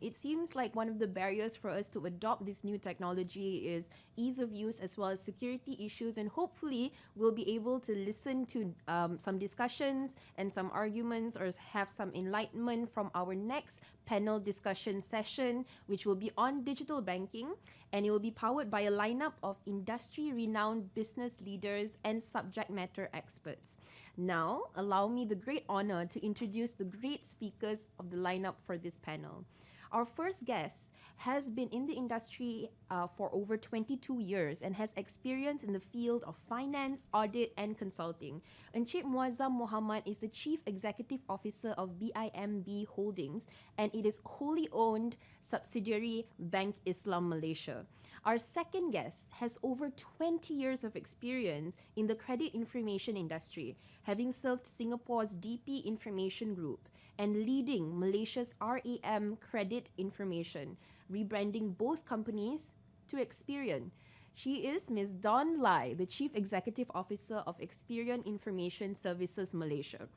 It seems like one of the barriers for us to adopt this new technology is ease of use as well as security issues, and hopefully we'll be able to listen to some discussions and some arguments or have some enlightenment from our next panel discussion session, which will be on digital banking, and it will be powered by a lineup of industry-renowned business leaders and subject matter experts. Now, allow me the great honor to introduce the great speakers of the lineup for this panel. Our first guest has been in the industry for over 22 years and has experience in the field of finance, audit, and consulting. Encik Muazzam Mohamed is the Chief Executive Officer of BIMB Holdings, and it is wholly owned subsidiary Bank Islam Malaysia. Our second guest has over 20 years of experience in the credit information industry, having served Singapore's DP Information Group and leading Malaysia's RAM Credit Information, rebranding both companies to Experian. She is Ms. Dawn Lai, the Chief Executive Officer of Experian Information Services Malaysia.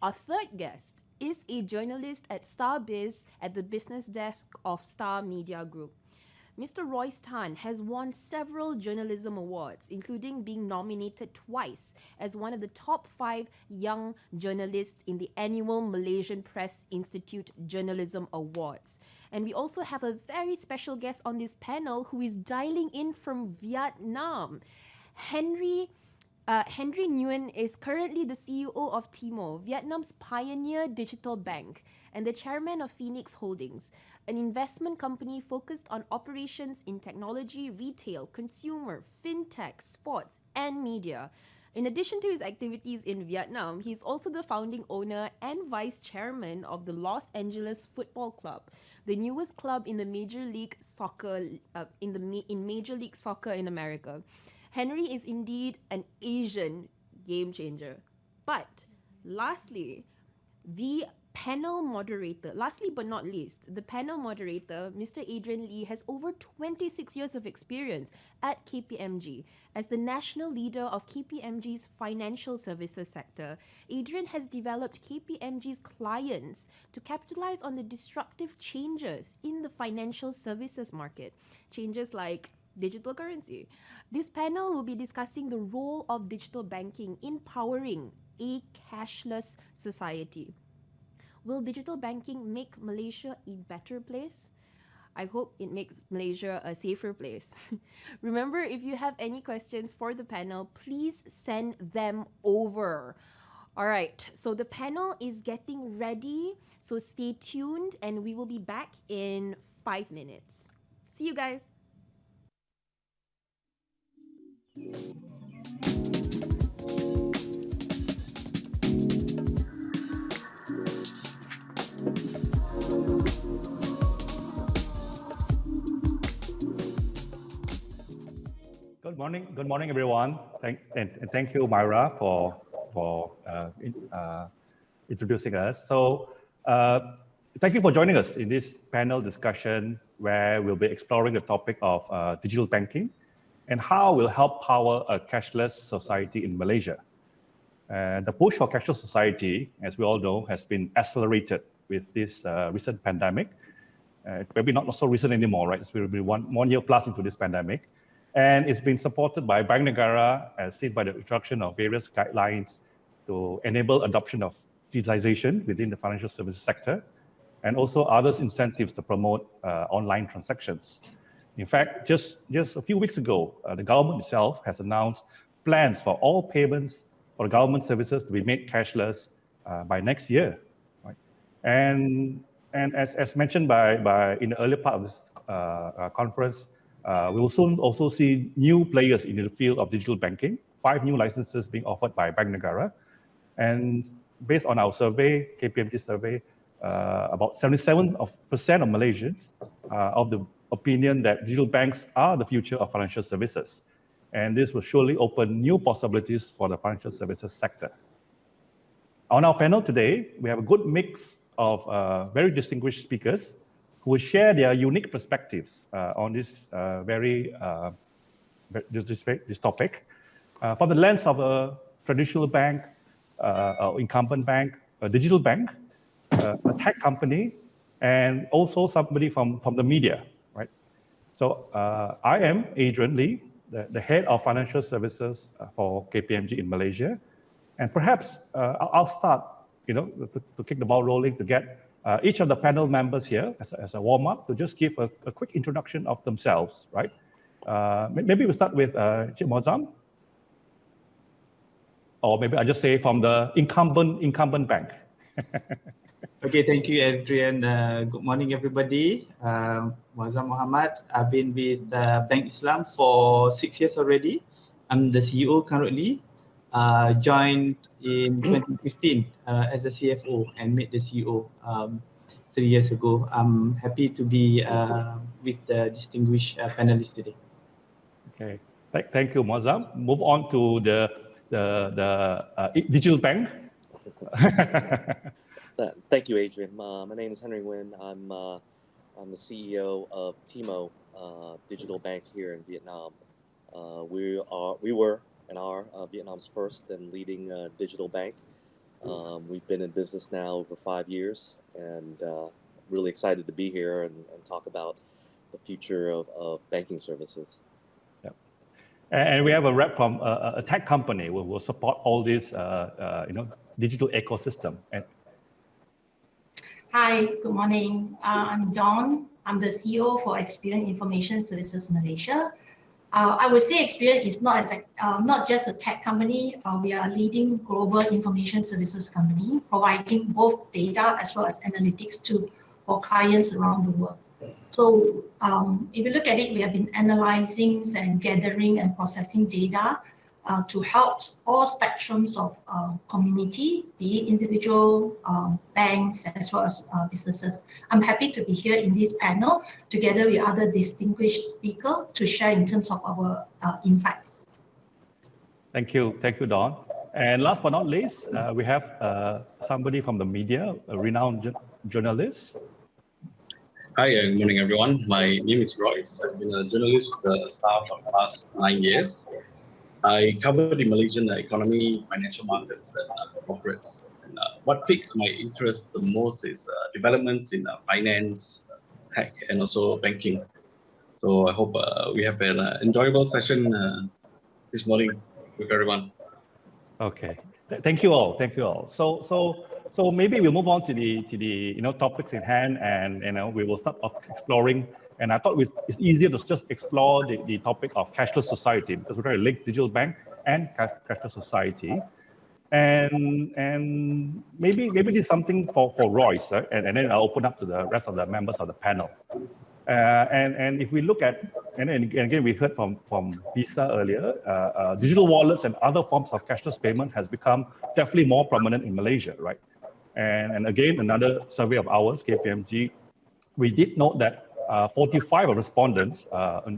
Our third guest is a journalist at StarBiz at the business desk of Star Media Group. Mr. Royce has won several journalism awards, including being nominated twice as one of the top 5 young journalists in the annual Malaysian Press Institute Journalism Awards. And we also have a very special guest on this panel who is dialing in from Vietnam. Henry Nguyen is currently the CEO of Timo, Vietnam's pioneer digital bank, and the chairman of Phoenix Holdings, an investment company focused on operations in technology, retail, consumer, fintech, sports, and media. In addition to his activities in Vietnam, he's also the founding owner and vice chairman of the Los Angeles Football Club, the newest club in the Major League Soccer in Major League Soccer in America. Henry is indeed an Asian game changer. But lastly, lastly but not least, the panel moderator, Mr. Adrian Lee, has over 26 years of experience at KPMG. As the national leader of KPMG's financial services sector, Adrian has developed KPMG's clients to capitalize on the disruptive changes in the financial services market, changes like digital currency. This panel will be discussing the role of digital banking in powering a cashless society. Will digital banking make Malaysia a better place? I hope it makes Malaysia a safer place. Remember, if you have any questions for the panel, please send them over. All right, so the panel is getting ready, so stay tuned and we will be back in 5 minutes. See you guys. Good morning, everyone. Thank you, Myra, for introducing us. So, thank you for joining us in this panel discussion where we'll be exploring the topic of digital banking and how it will help power a cashless society in Malaysia. The push for cashless society, as we all know, has been accelerated with this recent pandemic. Maybe not so recent anymore, right? It's been one year plus into this pandemic. And it's been supported by Bank Negara, as seen by the introduction of various guidelines to enable adoption of digitization within the financial services sector, and also others incentives to promote online transactions. In fact, just a few weeks ago, the government itself has announced plans for all payments for government services to be made cashless by next year. Right? And as mentioned by in the earlier part of this conference, we will soon also see new players in the field of digital banking, 5 new licenses being offered by Bank Negara. And based on our survey, KPMG survey, about 77% of Malaysians are of the opinion that digital banks are the future of financial services. And this will surely open new possibilities for the financial services sector. On our panel today, we have a good mix of very distinguished speakers who will share their unique perspectives on this this topic. From the lens of a traditional bank, incumbent bank, a digital bank, a tech company, and also somebody from the media, right? So I am Adrian Lee, the head of financial services for KPMG in Malaysia. And perhaps I'll start, to kick the ball rolling, to get each of the panel members here as a warm-up to just give a quick introduction of themselves, right? Maybe we'll start with Muazzam. Or maybe I just say from the incumbent bank. Okay, thank you, Adrian. Good morning, everybody. Muazzam Mohamed. I've been with Bank Islam for 6 years already. I'm the CEO currently. Joined in 2015 as a CFO and made the CEO 3 years ago. I'm happy to be with the distinguished panelists today. Okay, thank you, Muazzam. Move on to the digital bank. Thank you, Adrian. My name is Nguyen. I'm the CEO of Timo, digital bank here in Vietnam. We were and are Vietnam's first and leading digital bank. We've been in business now over 5 years, and really excited to be here and talk about the future of banking services. And we have a rep from a tech company who will support all this, digital ecosystem. Hi, good morning. I'm Dawn. I'm the CEO for Experian Information Services Malaysia. I would say Experian is not just a tech company. We are a leading global information services company, providing both data as well as analytics for clients around the world. So if you look at it, we have been analyzing and gathering and processing data to help all spectrums of community, be it individual, banks, as well as businesses. I'm happy to be here in this panel together with other distinguished speakers to share in terms of our insights. Thank you, Dawn. And last but not least, we have somebody from the media, a renowned journalist. Hi, good morning, everyone. My name is Royce. I've been a journalist with the Star for the past 9 years. I cover the Malaysian economy, financial markets, and corporates. And what piques my interest the most is developments in finance, tech, and also banking. So I hope we have an enjoyable session this morning with everyone. Okay, thank you all. So maybe we'll move on to the topics in hand, and we will start off exploring. And I thought it's easier to just explore the topic of cashless society, because we're trying to link digital bank and cashless society. And maybe this is something for Royce, and then I'll open up to the rest of the members of the panel. And if we look at, and again, we heard from Visa earlier, digital wallets and other forms of cashless payment has become definitely more prominent in Malaysia, right? And again, another survey of ours, KPMG, we did note that 45 of respondents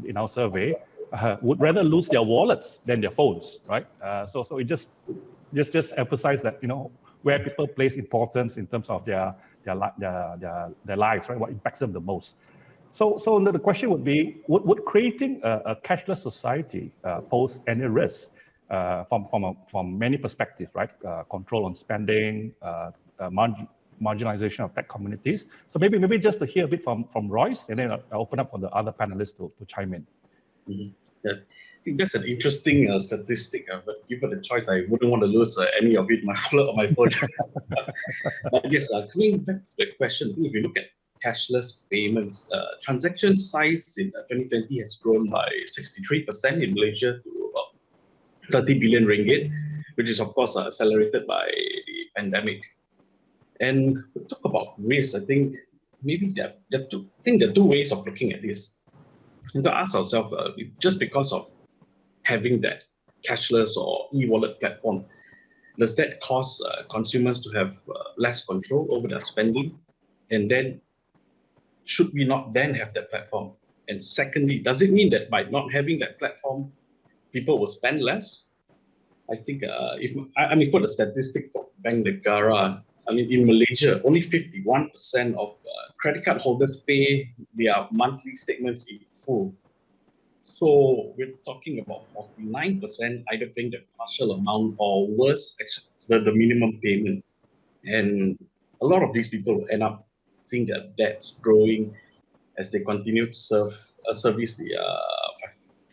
in our survey would rather lose their wallets than their phones, right? So it just emphasizes that, where people place importance in terms of their lives, right? What impacts them the most. So the question would be, would creating a cashless society pose any risk from many perspectives, right? Control on spending, marginalization of tech communities. So maybe just to hear a bit from Royce, and then I'll open up for the other panelists to chime in. Mm-hmm. Yeah. I think that's an interesting statistic, but given the choice, I wouldn't want to lose any of it, my wallet or my phone. But yes, coming back to the question, I think if you look at cashless payments, transaction size in 2020 has grown by 63% in Malaysia to about 30 billion ringgit, which is of course accelerated by the pandemic. And we talk about risk, I think maybe there are two ways of looking at this. And to ask ourselves, just because of having that cashless or e-wallet platform, does that cause consumers to have less control over their spending? And then should we not then have that platform? And secondly, does it mean that by not having that platform, people will spend less? I think if quote a statistic for Bank Negara, in Malaysia, only 51% of credit card holders pay their monthly statements in full. So we're talking about 49% either paying the partial amount or worse, the minimum payment. And a lot of these people end up seeing their debts growing as they continue to service the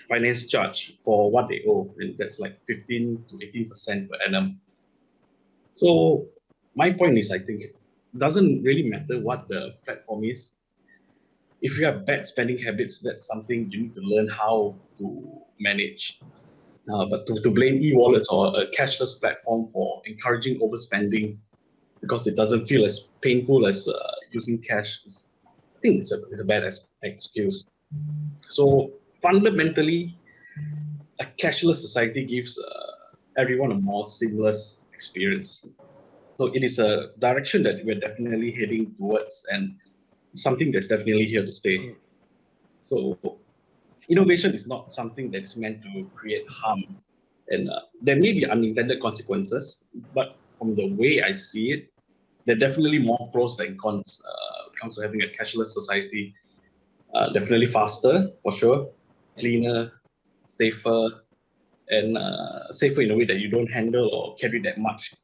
finance charge for what they owe, and that's like 15 to 18% per annum. So my point is, I think it doesn't really matter what the platform is. If you have bad spending habits, that's something you need to learn how to manage. But to blame e-wallets or a cashless platform for encouraging overspending because it doesn't feel as painful as using cash, I think it's a bad excuse. So fundamentally, a cashless society gives everyone a more seamless experience. So it is a direction that we're definitely heading towards, and something that's definitely here to stay. So innovation is not something that's meant to create harm, and there may be unintended consequences, but from the way I see it, there are definitely more pros than cons when it comes to having a cashless society. Definitely faster, for sure, cleaner, safer, and safer in a way that you don't handle or carry that much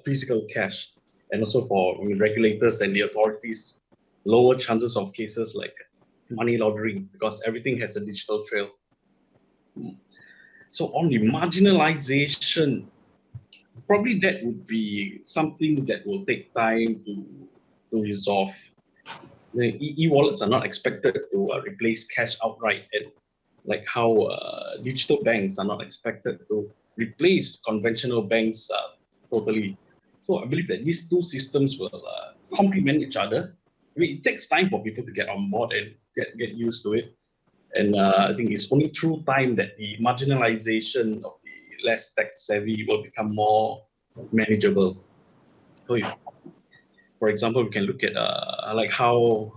physical cash. And also for regulators and the authorities, lower chances of cases like money laundering because everything has a digital trail. So on the marginalization, probably that would be something that will take time to resolve. The e-wallets are not expected to replace cash outright, and like how digital banks are not expected to replace conventional banks totally. So I believe that these two systems will complement each other. I mean, it takes time for people to get on board and get used to it. And I think it's only through time that the marginalization of the less tech savvy will become more manageable. So if, for example, we can look at like how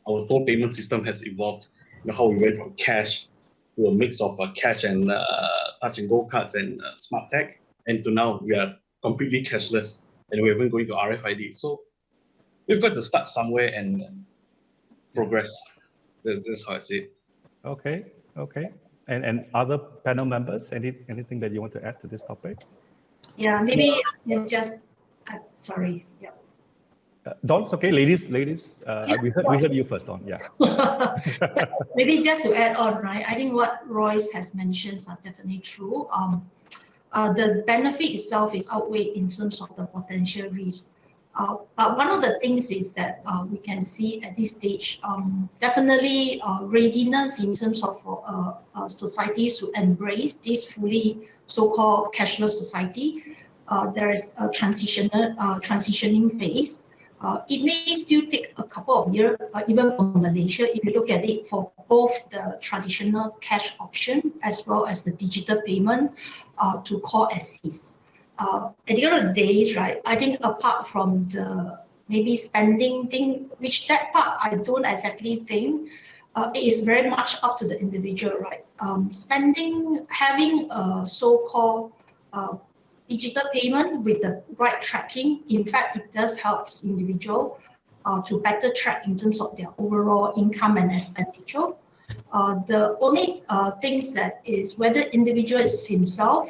our toll payment system has evolved, how we went from cash to a mix of cash and touch and go cards and smart tech, and to now we are completely cashless and we're even going to RFID. So we've got to start somewhere and progress. That's how I see it. Okay. And other panel members, anything that you want to add to this topic? Yeah, maybe just, sorry, yeah. Dawn, okay, ladies, Yeah, we heard you first, Dawn, yeah. Maybe just to add on, right? I think what Royce has mentioned are definitely true. The benefit itself is outweighed in terms of the potential risk. But one of the things is that we can see at this stage, definitely readiness in terms of societies to embrace this fully so-called cashless society. There is a transitioning phase. It may still take a couple of years, even for Malaysia, if you look at it for both the traditional cash option as well as the digital payment to call as SIS. At the end of the day, right, I think apart from the maybe spending thing, which that part I don't exactly think, it is very much up to the individual, right? Spending, having a so-called digital payment with the right tracking, in fact, it does help individual to better track in terms of their overall income and expenditure. The only things that is whether individual is himself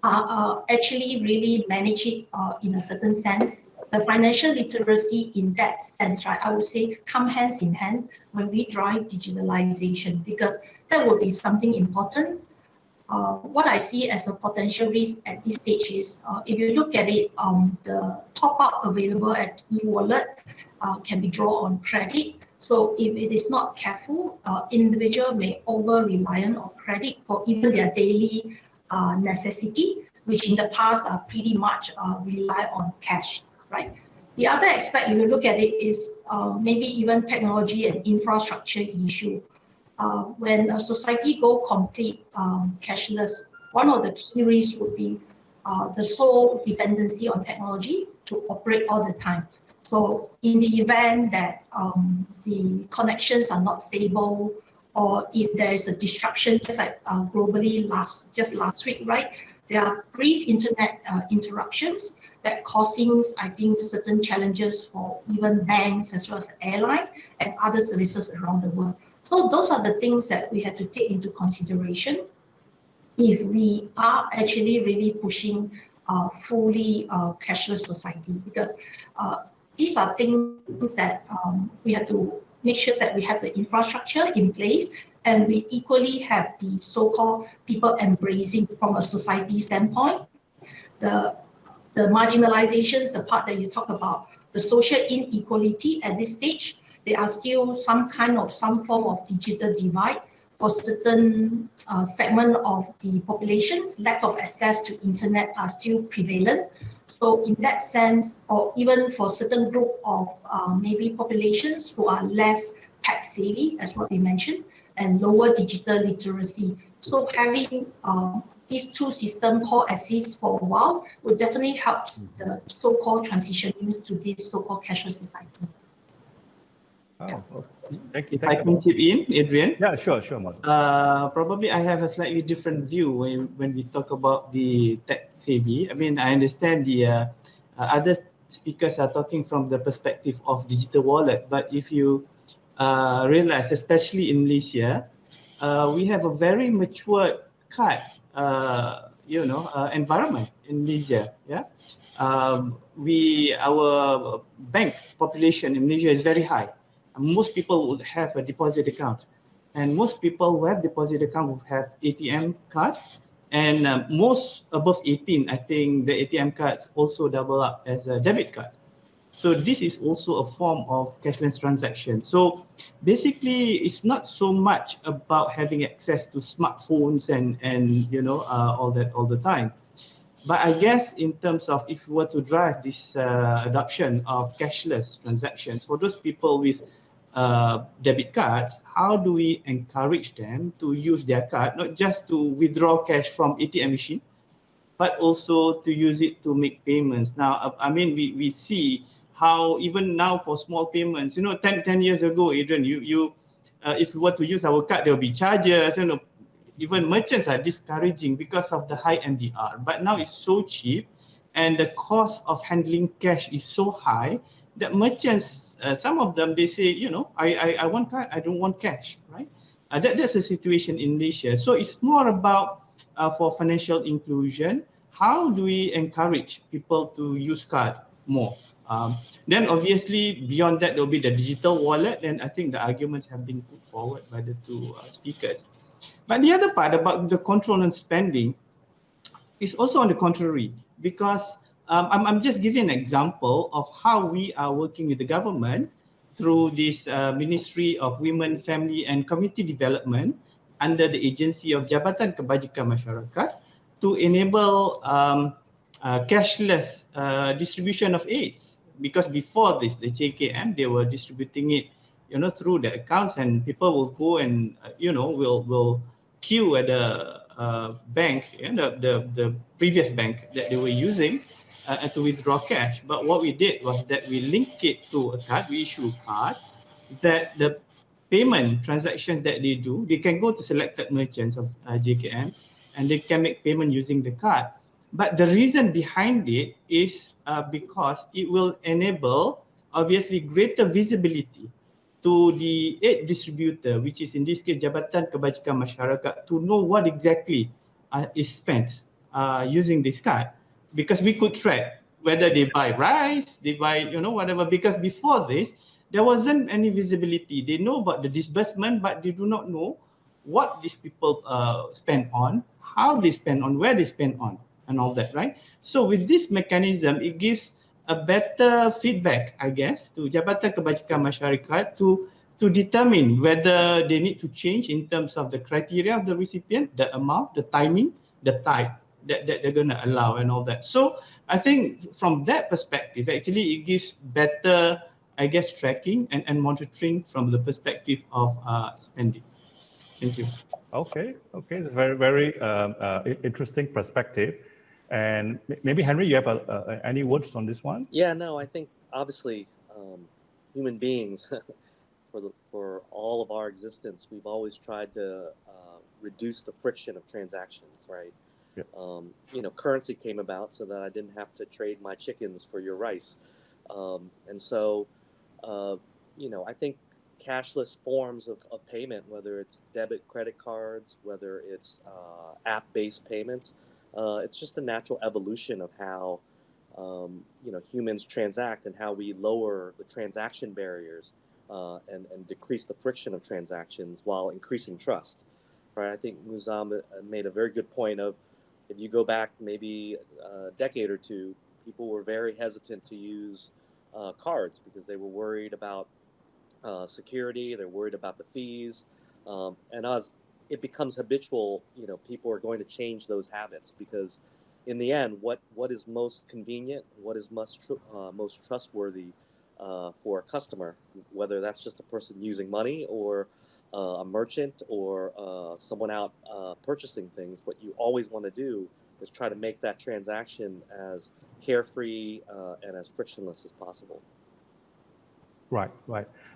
actually really manage it in a certain sense. The financial literacy in that sense, right, I would say come hands in hand when we drive digitalization, because that would be something important. What I see as a potential risk at this stage is, if you look at it, the top-up available at e-wallet can be drawn on credit. So if it is not careful, individual may over-reliant on credit for even their daily necessity, which in the past are pretty much rely on cash, right? The other aspect, if you look at it, is maybe even technology and infrastructure issue. When a society go complete cashless, one of the key risks would be the sole dependency on technology to operate all the time. So in the event that the connections are not stable, or if there is a disruption, just like globally last week, right? There are brief internet interruptions that causing, I think, certain challenges for even banks as well as the airline and other services around the world. So those are the things that we have to take into consideration if we are actually really pushing fully cashless society, because these are things that we have to make sure that we have the infrastructure in place, and we equally have the so-called people embracing from a society standpoint. The marginalizations, the part that you talk about, the social inequality at this stage, there are still some form of digital divide for certain segment of the populations. Lack of access to internet are still prevalent. So in that sense, or even for certain group of maybe populations who are less tech savvy, as what we mentioned, and lower digital literacy. So having these two systems coexist for a while would definitely help the so-called transitioning to this so-called cashless society. Oh, thank you. If I can chip in, Adrian? Yeah, sure, Mohd. Probably I have a slightly different view when we talk about the tech savvy. I mean, I understand the other speakers are talking from the perspective of digital wallet, but if you realize, especially in Malaysia, we have a very mature card, environment in Malaysia. Yeah, our bank population in Malaysia is very high. Most people would have a deposit account, and most people who have deposit account will have ATM card, and most above 18, I think the ATM cards also double up as a debit card. So this is also a form of cashless transaction. So basically, it's not so much about having access to smartphones and all that all the time. But I guess in terms of if we were to drive this adoption of cashless transactions for those people with debit cards, how do we encourage them to use their card, not just to withdraw cash from ATM machine, but also to use it to make payments? Now, I mean, we see how even now for small payments, 10 years ago, Adrian, you if you were to use our card, there will be charges, even merchants are discouraging because of the high MDR. But now it's so cheap and the cost of handling cash is so high that merchants, some of them, they say, I want card, I don't want cash, right? That's a situation in Malaysia. So it's more about for financial inclusion, how do we encourage people to use card more? Then obviously beyond that, there'll be the digital wallet, and I think the arguments have been put forward by the two speakers. But the other part about the control on spending is also on the contrary, because I'm just giving an example of how we are working with the government through this Ministry of Women, Family and Community Development under the agency of Jabatan Kebajikan Masyarakat to enable cashless distribution of aids. Because before this, the JKM, they were distributing it, through the accounts, and people will go and, will queue at the bank, the previous bank that they were using to withdraw cash. But what we did was that we linked it to a card, we issue a card, that the payment transactions that they do, they can go to selected merchants of JKM and they can make payment using the card. But the reason behind it is because it will enable, obviously, greater visibility to the aid distributor, which is in this case Jabatan Kebajikan Masyarakat, to know what exactly is spent using this card, because we could track whether they buy rice, they buy whatever. Because before this, there wasn't any visibility. They know about the disbursement, but they do not know what these people spend on, how they spend on, where they spend on, and all that, right? So with this mechanism, it gives a better feedback, I guess, to Jabatan Kebajikan Masyarakat to determine whether they need to change in terms of the criteria of the recipient, the amount, the timing, the type that they're going to allow, and all that. So I think from that perspective, actually, it gives better, I guess, tracking and monitoring from the perspective of spending. Thank you. Okay, that's very, very interesting perspective. And maybe Henry, you have any words on this one? Yeah, no, I think obviously human beings, for all of our existence, we've always tried to reduce the friction of transactions, right? Yeah. Currency came about so that I didn't have to trade my chickens for your rice. And so, I think cashless forms of payment, whether it's debit, credit cards, whether it's app-based payments, it's just a natural evolution of how humans transact and how we lower the transaction barriers and decrease the friction of transactions while increasing trust. Right? I think Muazzam made a very good point of, if you go back maybe a decade or two, people were very hesitant to use cards because they were worried about security, they're worried about the fees, and as it becomes habitual, people are going to change those habits, because in the end, what is most convenient, what is most trustworthy for a customer, whether that's just a person using money or a merchant or someone out purchasing things, what you always want to do is try to make that transaction as carefree and as frictionless as possible. Right.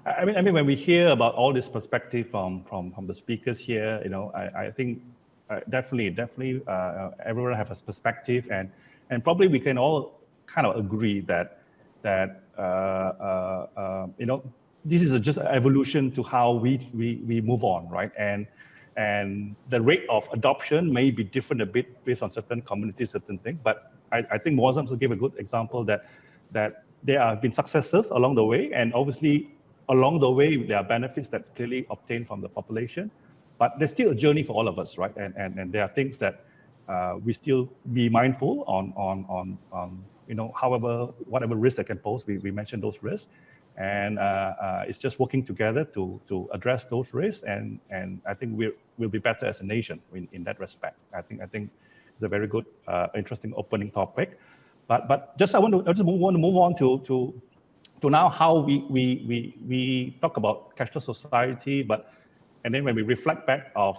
I mean, when we hear about all this perspective from the speakers here, I think definitely everyone has a perspective, and probably we can all kind of agree that this is just an evolution to how we move on, right? And the rate of adoption may be different a bit based on certain communities, certain things. But I think Muazzam also gave a good example that there have been successes along the way, and obviously along the way there are benefits that clearly obtained from the population. But there's still a journey for all of us, right? And there are things that we still be mindful on whatever risk that can pose. We mentioned those risks. And it's just working together to address those risks, and I think we'll be better as a nation in that respect. I think it's a very good, interesting opening topic. But just I just want to move on to now how we talk about cashless society, and then when we reflect back of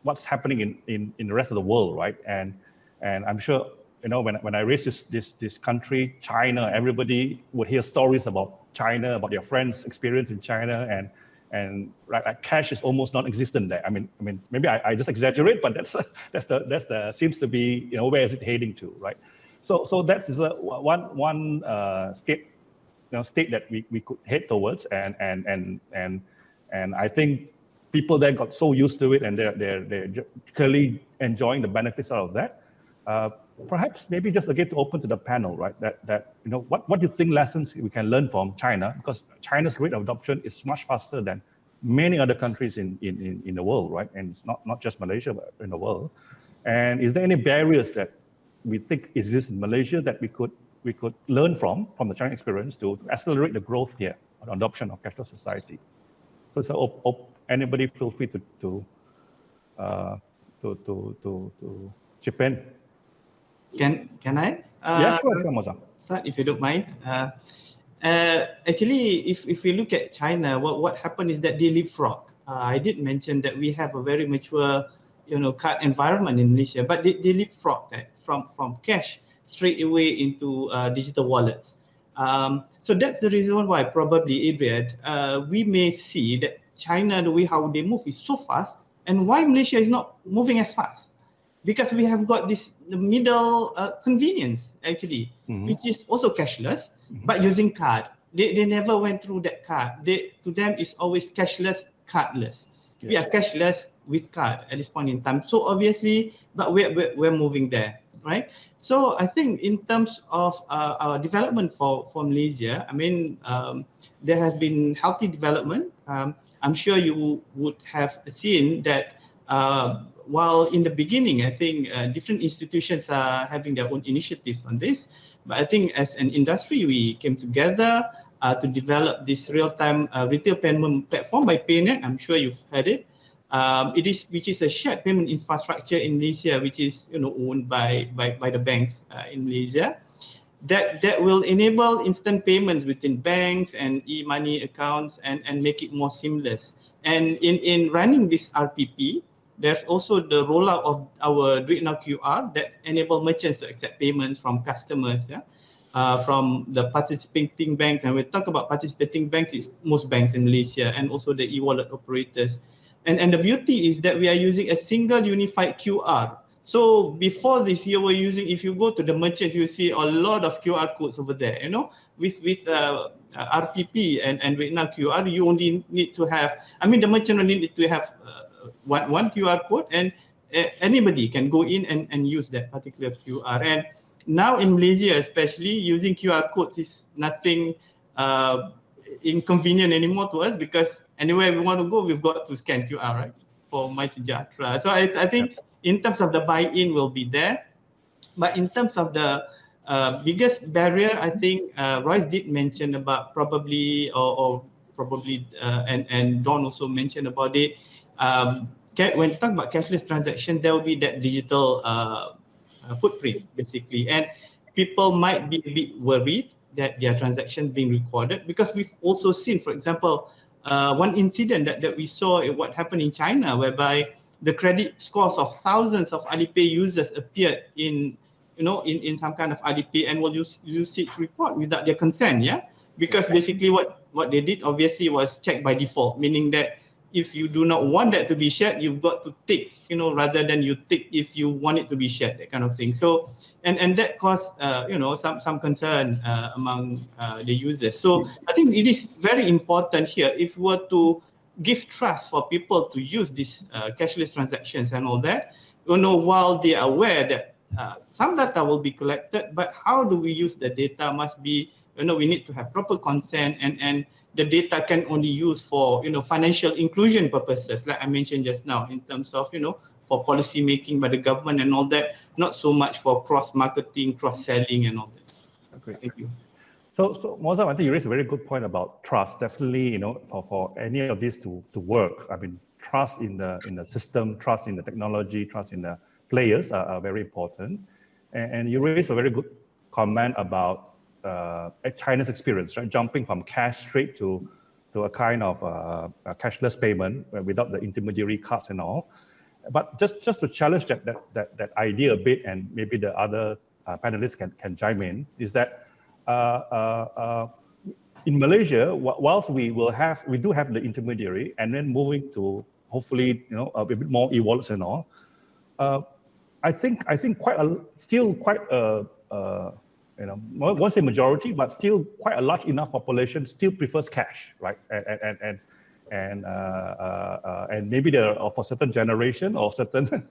what's happening in the rest of the world, right? And I'm sure. When I raised this country, China, everybody would hear stories about China, about their friends' experience in China, and right, cash is almost non-existent there. I mean, maybe I just exaggerate, but that's the seems to be where is it heading to, right? So that is one state that we could head towards, and I think people there got so used to it, and they're clearly enjoying the benefits out of that. Perhaps maybe just again to open to the panel, right? That what do you think lessons we can learn from China, because China's rate of adoption is much faster than many other countries in the world, right? And it's not just Malaysia, but in the world. And is there any barriers that we think exist in Malaysia that we could learn from the China experience to accelerate the growth here on adoption of cashless society? So anybody feel free to chip in. Can I? Yeah, sure, Mohd. Start if you don't mind. Actually, if we look at China, what happened is that they leapfrog. I did mention that we have a very mature, card environment in Malaysia, but they leapfrog that from cash straight away into digital wallets. So that's the reason why probably, Adrian, we may see that China, the way how they move is so fast, and why Malaysia is not moving as fast. Because we have got this middle convenience, actually, which is also cashless, but using card. They never went through that card. To them, it's always cashless, cardless. Yeah. We are cashless with card at this point in time. So obviously, but we're moving there, right? So I think in terms of our development for Malaysia, I mean, there has been healthy development. I'm sure you would have seen that while in the beginning, I think different institutions are having their own initiatives on this. But I think as an industry, we came together to develop this real-time retail payment platform by PayNet. I'm sure you've heard it. Which is a shared payment infrastructure in Malaysia, which is owned by the banks in Malaysia. That will enable instant payments between banks and e-money accounts and make it more seamless. And in running this RPP, there's also the rollout of our Do It Now QR that enable merchants to accept payments from customers, from the participating banks. And we talk about participating banks, it's most banks in Malaysia and also the e-wallet operators. And the beauty is that we are using a single unified QR. So before this year, we're using, if you go to the merchants, you see a lot of QR codes over there, with RPP and Do It Now QR, you only need to have, the merchant only need to have one QR code, and anybody can go in and use that particular QR. And now in Malaysia, especially, using QR codes is nothing inconvenient anymore to us, because anywhere we want to go, we've got to scan QR, right? For MySejahtera. So I think in terms of the buy-in will be there, but in terms of the biggest barrier, I think Royce did mention about probably, and Don also mentioned about it. When you talk about cashless transaction, there will be that digital footprint, basically, and people might be a bit worried that their transaction being recorded, because we've also seen, for example, one incident that we saw what happened in China, whereby the credit scores of thousands of Alipay users appeared in some kind of Alipay and will use it to report without their consent, because basically what they did obviously was check by default, meaning that if you do not want that to be shared, you've got to tick, rather than you tick if you want it to be shared, that kind of thing. So, and that caused, some concern among the users. So I think it is very important here, if we were to give trust for people to use these cashless transactions and all that, while they are aware that some data will be collected, but how do we use the data must be, we need to have proper consent, and the data can only use for, financial inclusion purposes, like I mentioned just now, in terms of, for policy making by the government and all that, not so much for cross-marketing, cross-selling and all this. Okay. Thank you. So Mohamed, I think you raised a very good point about trust. Definitely, for any of this to work, I mean, trust in the system, trust in the technology, trust in the players are very important. And you raised a very good comment about China's experience, right? Jumping from cash straight to a kind of a cashless payment without the intermediary cards and all. But just to challenge that idea a bit, and maybe the other panelists can chime in, is that in Malaysia, whilst we do have the intermediary, and then moving to hopefully a bit more e-wallets and all, I think still quite I won't say majority, but still quite a large enough population still prefers cash, right? And maybe there are for certain generation or certain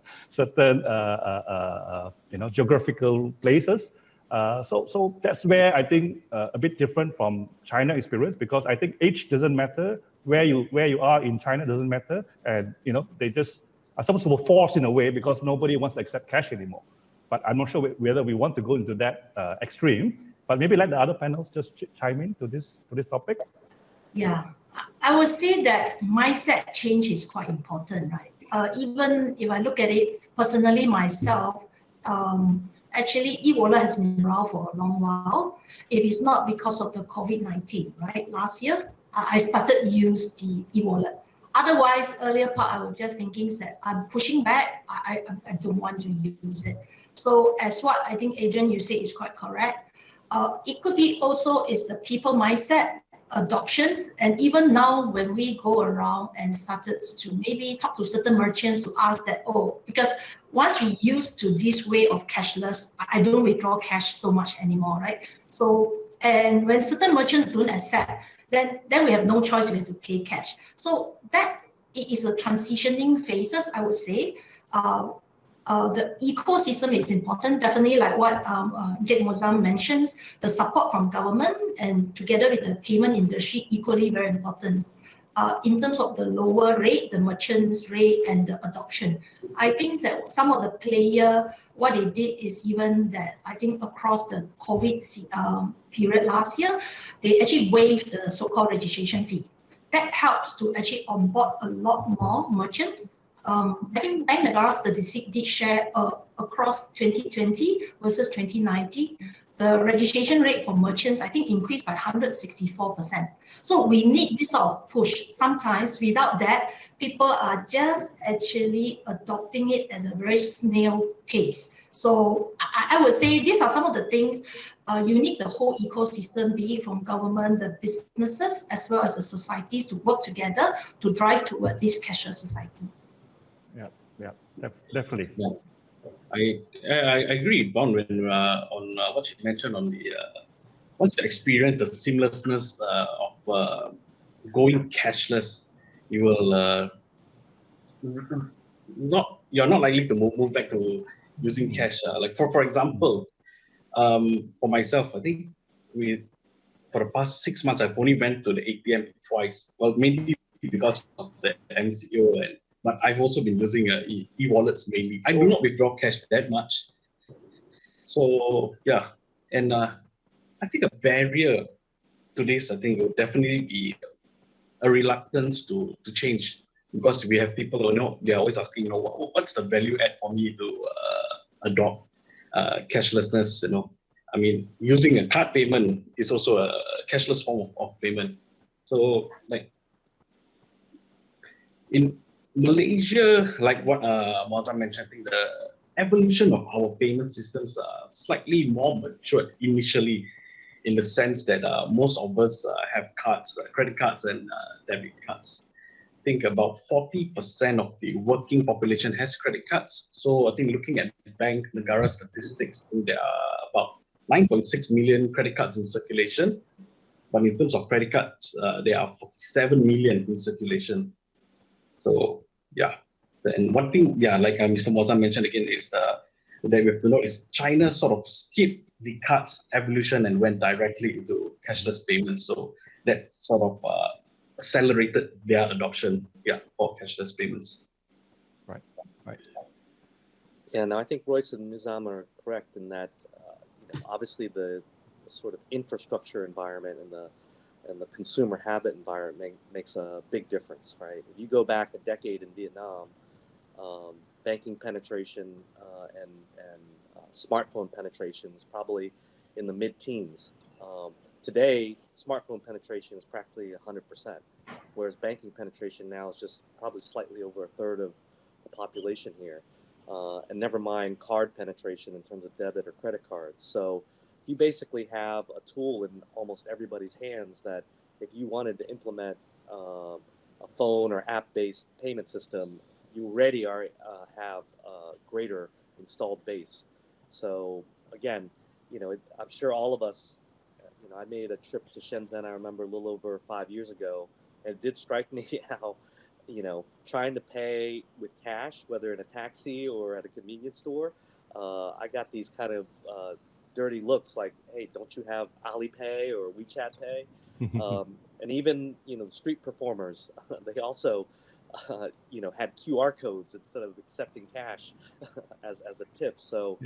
geographical places. So that's where I think a bit different from China experience, because I think age doesn't matter, where you are in China doesn't matter, and they just are supposed to be forced in a way, because nobody wants to accept cash anymore. But I'm not sure whether we want to go into that extreme. But maybe let the other panels just chime in to this topic. Yeah, I would say that mindset change is quite important, right? Even if I look at it personally myself, actually e-wallet has been around for a long while. It is not because of the COVID-19, right? Last year, I started to use the e-wallet. Otherwise, earlier part, I was just thinking that I'm pushing back. I don't want to use it. So as what I think, Adrian, you say is quite correct. It could be also is the people mindset, adoptions, and even now when we go around and started to maybe talk to certain merchants to ask that, because once we used to this way of cashless, I don't withdraw cash so much anymore, right? So, and when certain merchants don't accept, then we have no choice, we have to pay cash. So that it is a transitioning phases, I would say. The ecosystem is important, definitely like what Muazzam mentions, the support from government and together with the payment industry equally very important. In terms of the lower rate, the merchants rate and the adoption. I think that some of the player, what they did is even that I think across the COVID period last year, they actually waived the so-called registration fee. That helps to actually onboard a lot more merchants. I think Bank Negara statistic did share across 2020 versus 2019, the registration rate for merchants, I think, increased by 164%. So we need this sort of push. Sometimes without that, people are just actually adopting it at a very snail pace. So I would say these are some of the things you need the whole ecosystem, be it from government, the businesses, as well as the societies to work together to drive toward this cashless society. Yeah, definitely. Yeah. I agree, Don, when on what you mentioned on the once you experience the seamlessness of going cashless, you will you're not likely to move back to using cash. Like for example, For myself, I think for the past 6 months, I've only went to the ATM twice. Well, mainly because of the MCO, but I've also been using e-wallets mainly. I do not withdraw cash that much. So yeah, and I think a barrier to this, I think, will definitely be a reluctance to change, because we have people who know they're always asking, what's the value add for me to adopt cashlessness? I mean, using a card payment is also a cashless form of payment. So, like in Malaysia, like what Muazzam mentioned, I think the evolution of our payment systems are slightly more matured initially, in the sense that most of us have cards, credit cards and debit cards. I think about 40% of the working population has credit cards. So I think looking at Bank Negara statistics, I think there are about 9.6 million credit cards in circulation. But in terms of credit cards, there are 47 million in circulation. So yeah, and one thing, like Mr. Mohamed mentioned again, is that we have to know is China sort of skipped the cards evolution and went directly into cashless payments. So that sort of accelerated their adoption, for cashless payments. Right. Yeah, no, I think Royce and Muazzam are correct in that obviously the sort of infrastructure environment and the consumer habit environment makes a big difference, right? If you go back a decade in Vietnam, banking penetration and smartphone penetration is probably in the mid-teens. Today, smartphone penetration is practically 100%, whereas banking penetration now is just probably slightly over a third of the population here. And never mind card penetration in terms of debit or credit cards. So you basically have a tool in almost everybody's hands that if you wanted to implement a phone or app-based payment system, you already have a greater installed base. So again, I'm sure all of us, I made a trip to Shenzhen, I remember a little over 5 years ago, and it did strike me how, trying to pay with cash, whether in a taxi or at a convenience store, I got these kind of dirty looks like, hey, don't you have Alipay or WeChat Pay? And even, the street performers, they also, had QR codes instead of accepting cash as a tip. So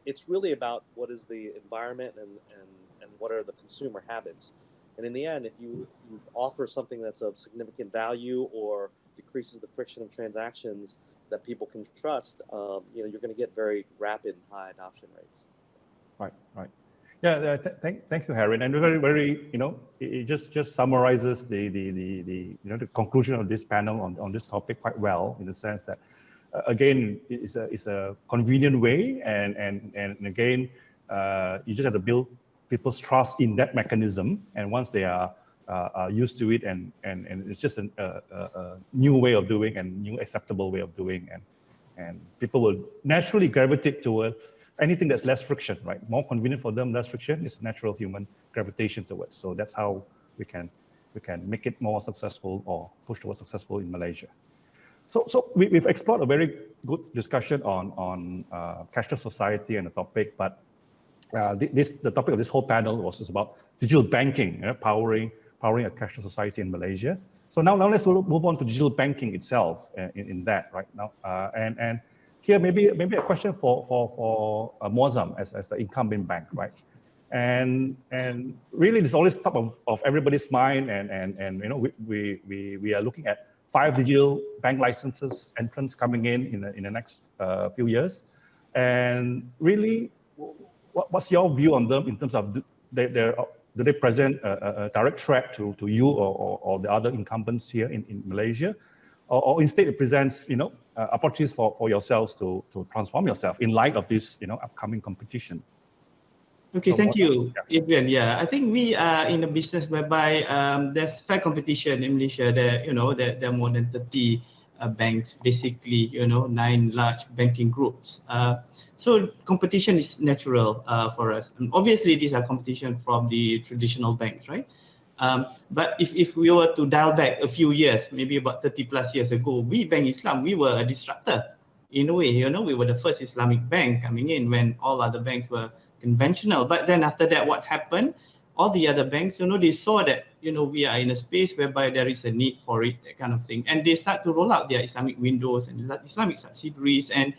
it's really about what is the environment and what are the consumer habits. And in the end, if you offer something that's of significant value or decreases the friction of transactions that people can trust, you're going to get very rapid, high adoption rates. Right. Yeah, thank you, Harry. And very, it just summarizes the conclusion of this panel on this topic quite well, in the sense that, again, it's a convenient way, and again, you just have to build people's trust in that mechanism, and once they are used to it, and it's just a new way of doing and new acceptable way of doing, and people will naturally gravitate toward anything that's less friction, right? More convenient for them, less friction is natural human gravitation towards. So that's how we can make it more successful or push towards successful in Malaysia. So we've explored a very good discussion on cashless society and the topic, but the topic of this whole panel was about digital banking, powering a cashless society in Malaysia. So now let's move on to digital banking itself in that right now. And here maybe a question for Muazzam as the incumbent bank, right? And really, it's always top of everybody's mind, and we are looking at 5 digital bank licenses entrants coming in the next few years, and really, what's your view on them in terms of do they present a direct threat to you or the other incumbents here in Malaysia, or instead it presents opportunities for yourselves to transform yourself in light of this upcoming competition? Okay, thank you, Adrian. Yeah, I think we are in a business whereby there's fair competition in Malaysia. There are more than 30 banks, basically, 9 large banking groups. So competition is natural for us. And obviously, these are competition from the traditional banks, right? But if we were to dial back a few years, maybe about 30 plus years ago, we, Bank Islam, we were a disruptor. In a way, we were the first Islamic bank coming in when all other banks were conventional. But then after that, what happened? All the other banks, they saw that, we are in a space whereby there is a need for it, that kind of thing. And they start to roll out their Islamic windows and Islamic subsidiaries. And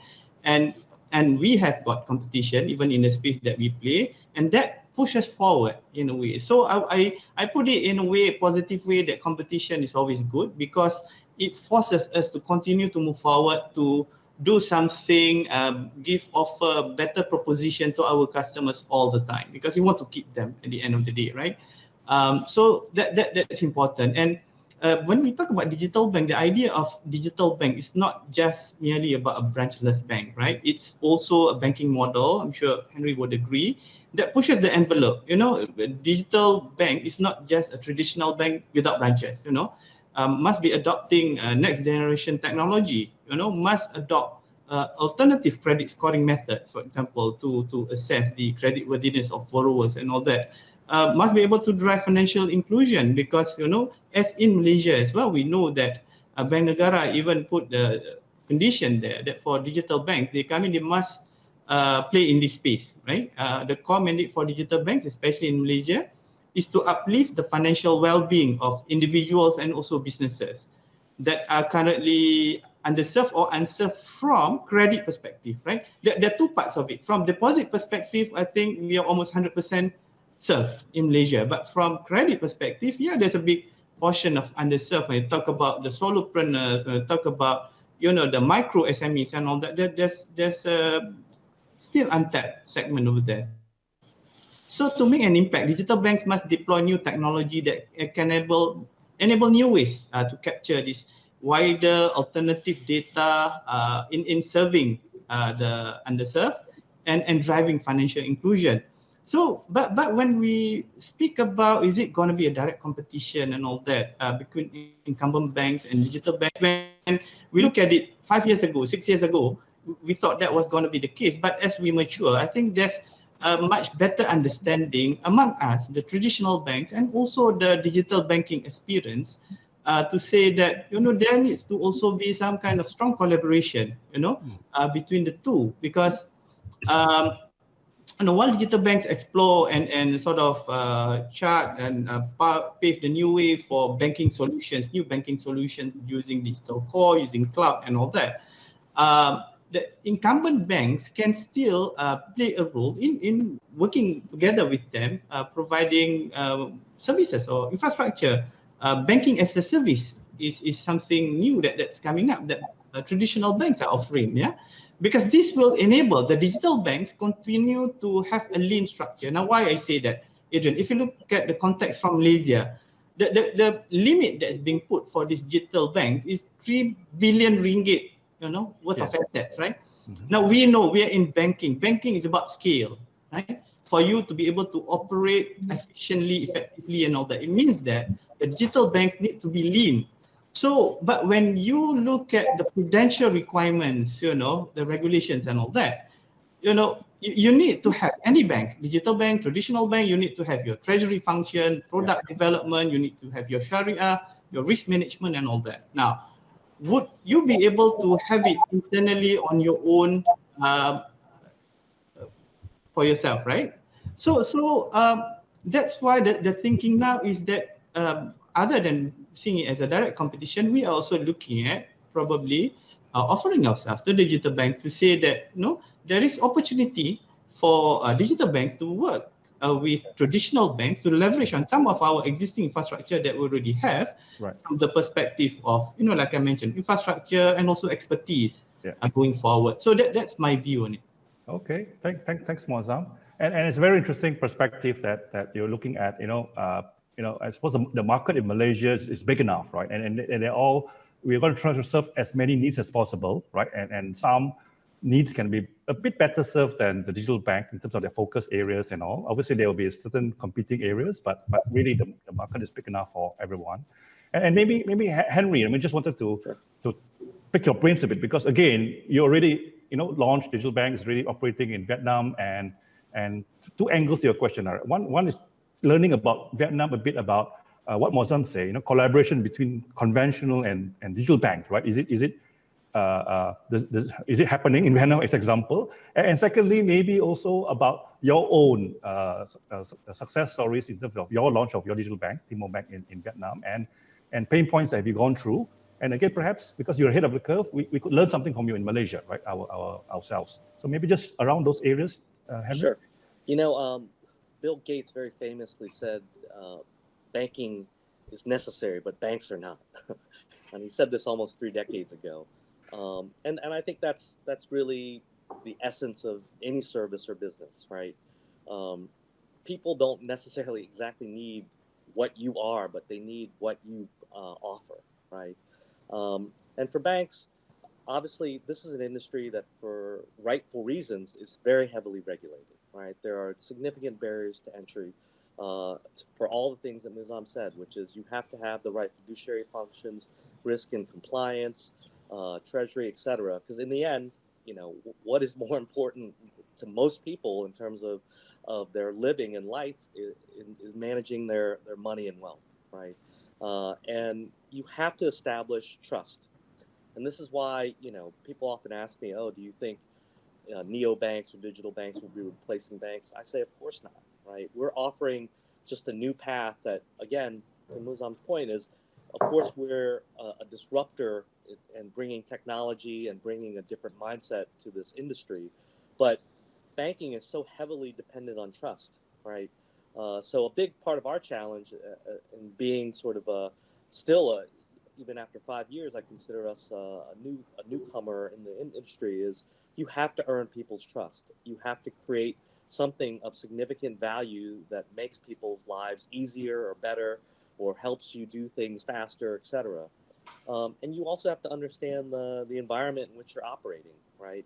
we have got competition even in the space that we play. And that pushes forward in a way. So I put it in a way, positive way, that competition is always good because it forces us to continue to move forward, to do something, offer better proposition to our customers all the time, because we want to keep them at the end of the day, right? So that's important. And when we talk about digital bank, the idea of digital bank is not just merely about a branchless bank, right? It's also a banking model, I'm sure Henry would agree, that pushes the envelope. A digital bank is not just a traditional bank without branches, must be adopting next generation technology, must adopt alternative credit scoring methods, for example, to assess the creditworthiness of borrowers and all that. Must be able to drive financial inclusion because, as in Malaysia as well, we know that Bank Negara even put the condition there that for digital banks, they must play in this space, right? The core mandate for digital banks, especially in Malaysia, is to uplift the financial well-being of individuals and also businesses that are currently underserved or unserved from credit perspective, right? There are two parts of it. From deposit perspective, I think we are almost 100% served in Malaysia. But from credit perspective, there's a big portion of underserved. When you talk about the solopreneurs, when you talk about, the micro SMEs and all that, there's a still untapped segment over there. So to make an impact, digital banks must deploy new technology that can enable new ways to capture this wider alternative data in serving the underserved and driving financial inclusion. So, but when we speak about, is it going to be a direct competition and all that between incumbent banks and digital banks? When we look at it 5 years ago, 6 years ago, we thought that was going to be the case. But as we mature, I think there's a much better understanding among us, the traditional banks, and also the digital banking experience, to say that, there needs to also be some kind of strong collaboration, between the two, because while digital banks explore and sort of chart and pave the new way for banking solutions, new banking solutions using digital core, using cloud and all that, the incumbent banks can still play a role in working together with them, providing services or infrastructure. Banking as a service is something new that's coming up that traditional banks are offering, because this will enable the digital banks continue to have a lean structure. Now, why I say that, Adrian, if you look at the context from Malaysia, the limit that's being put for these digital banks is 3 billion ringgit, worth of assets, right? Mm-hmm. Now, we know we are in banking. Banking is about scale, right? For you to be able to operate efficiently, effectively, and all that, it means that the digital banks need to be lean. So, but when you look at the prudential requirements, the regulations and all that, you need to have any bank, digital bank, traditional bank, you need to have your treasury function, product development, you need to have your Sharia, your risk management and all that. Now, would you be able to have it internally on your own for yourself, right? So that's why the thinking now is that other than seeing it as a direct competition, we are also looking at probably offering ourselves to digital banks to say that there is opportunity for digital banks to work with traditional banks to leverage on some of our existing infrastructure that we already have, right, from the perspective of, like I mentioned, infrastructure and also expertise going forward. So that's my view on it. Okay, thanks, Muazzam. And it's a very interesting perspective that you're looking at. I suppose the market in Malaysia is big enough, right? And we're going to try to serve as many needs as possible, right? And some needs can be a bit better served than the digital bank in terms of their focus areas and all. Obviously, there will be certain competing areas, but really the market is big enough for everyone. And maybe Henry, just wanted to pick your brains a bit, because again, you already launched digital banks really operating in Vietnam, and two angles to your question are, one is learning about Vietnam, a bit about what Muazzam say, collaboration between conventional and digital banks, right? Is it is it happening in Vietnam as example? And secondly, maybe also about your own success stories in terms of your launch of your digital bank, Timo Bank in Vietnam, and pain points that have you gone through. And again, perhaps because you're ahead of the curve, we could learn something from you in Malaysia, right? Ourselves. So maybe just around those areas, Henry. Sure. You know, Bill Gates very famously said, banking is necessary, but banks are not. And he said this almost 3 decades ago. And I think that's really the essence of any service or business, right? People don't necessarily exactly need what you are, but they need what you offer, right? And for banks, obviously, this is an industry that, for rightful reasons, is very heavily regulated, right? There are significant barriers to entry for all the things that Muazzam said, which is you have to have the right fiduciary functions, risk and compliance, treasury, et cetera. Because in the end, you know, what is more important to most people in terms of their living and life is managing their money and wealth, right? And you have to establish trust. And this is why, you know, people often ask me, oh, do you think neobanks or digital banks will be replacing banks? I say, of course not, right? We're offering just a new path that, again, to Muazzam's point is, of course, we're a disruptor and bringing technology and bringing a different mindset to this industry. But banking is so heavily dependent on trust, right? So a big part of our challenge in being sort of even after 5 years, I consider us a newcomer in the industry, is you have to earn people's trust. You have to create something of significant value that makes people's lives easier or better, or helps you do things faster, et cetera. And you also have to understand the environment in which you're operating, right?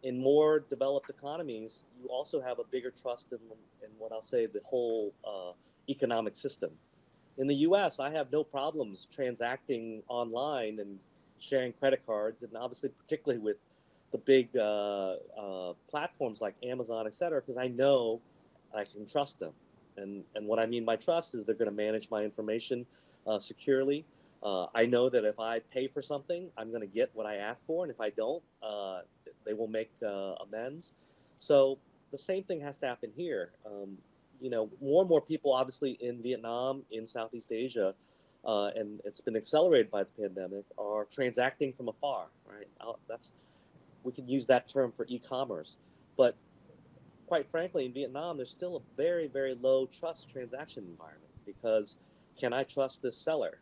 In more developed economies, you also have a bigger trust in what I'll say the whole economic system. In the US, I have no problems transacting online and sharing credit cards, and obviously particularly with the big platforms like Amazon, et cetera, because I know I can trust them. And what I mean by trust is they're going to manage my information securely. I know that if I pay for something, I'm going to get what I ask for, and if I don't, they will make amends. So the same thing has to happen here. You know, more and more people, obviously, in Vietnam, in Southeast Asia, and it's been accelerated by the pandemic, are transacting from afar, right? We can use that term for e-commerce, but quite frankly, in Vietnam, there's still a very, very low trust transaction environment, because can I trust this seller?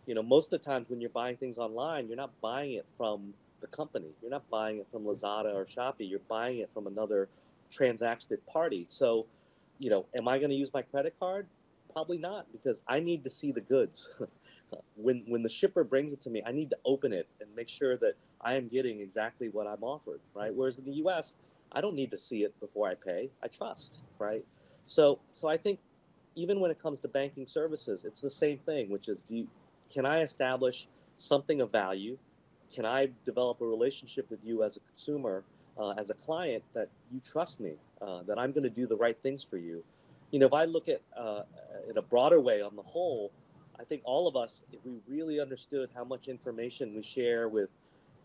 You know, most of the times when you're buying things online, you're not buying it from the company. You're not buying it from Lazada or Shopee. You're buying it from another transacted party. So, you know, am I going to use my credit card? Probably not, because I need to see the goods. When the shipper brings it to me, I need to open it and make sure that I am getting exactly what I'm offered, right? Whereas in the US, I don't need to see it before I pay. I trust, right? So I think even when it comes to banking services, it's the same thing, which is, can I establish something of value? Can I develop a relationship with you as a consumer, as a client, that you trust me, that I'm going to do the right things for you? You know, if I look at in a broader way on the whole, I think all of us, if we really understood how much information we share with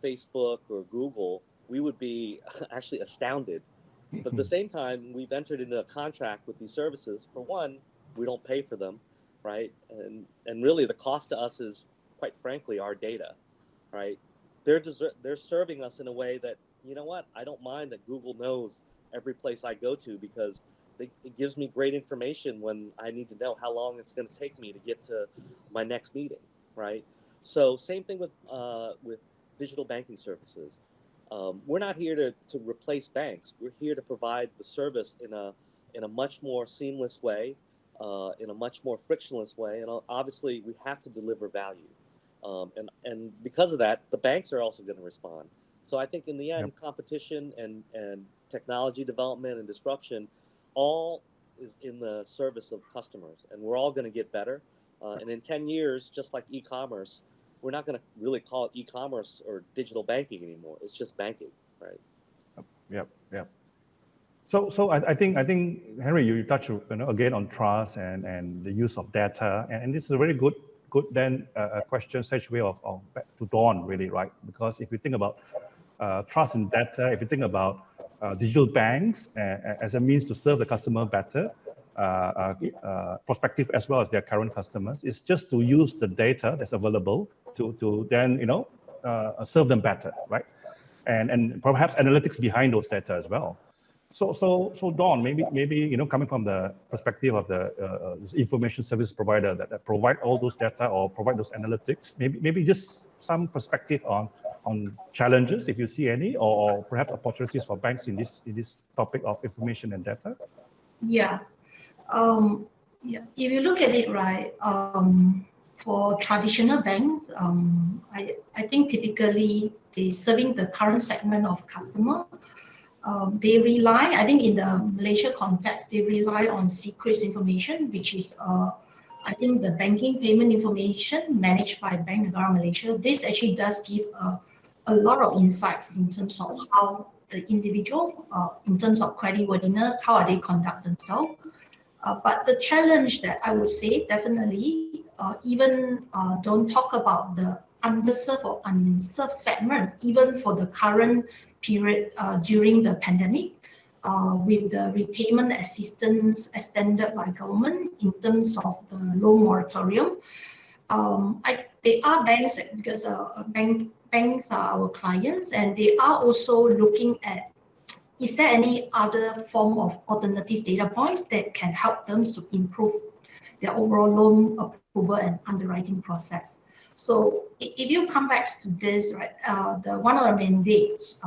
Facebook or Google, we would be actually astounded. But at the same time, we've entered into a contract with these services. For one, we don't pay for them, right? And really the cost to us is, quite frankly, our data, right? They're serving us in a way that, you know what, I don't mind that Google knows every place I go to, because it gives me great information when I need to know how long it's going to take me to get to my next meeting, right? So same thing with digital banking services. We're not here to replace banks. We're here to provide the service in a much more seamless way, in a much more frictionless way, and obviously we have to deliver value. And because of that, the banks are also going to respond. So I think in the end, competition and technology development and disruption all is in the service of customers, and we're all going to get better. And in 10 years, just like e-commerce, we're not going to really call it e-commerce or digital banking anymore. It's just banking, right? Yep. So I think Henry, you touched again on trust and the use of data, and this is a very good could then question such way of to Dawn, really, right? Because if you think about trust in data, if you think about digital banks as a means to serve the customer better, prospective as well as their current customers, it's just to use the data that's available to then, serve them better, right? And perhaps analytics behind those data as well. So Dawn, maybe coming from the perspective of the information service provider that provide all those data or provide those analytics, maybe just some perspective on challenges, if you see any, or perhaps opportunities for banks in this topic of information and data. Yeah. If you look at it, right, for traditional banks, I think typically they serving the current segment of customer. They rely, I think in the Malaysia context, they rely on secrets information, which is, I think the banking payment information managed by Bank Negara Malaysia. This actually does give a lot of insights in terms of how the individual, in terms of creditworthiness, how are they conduct themselves. But the challenge that I would say definitely, even don't talk about the underserved or unserved segment, even for the current period during the pandemic, with the repayment assistance extended by government in terms of the loan moratorium. They are banks because banks are our clients, and they are also looking at, is there any other form of alternative data points that can help them to improve their overall loan approval and underwriting process? So if you come back to this, right, one of the mandates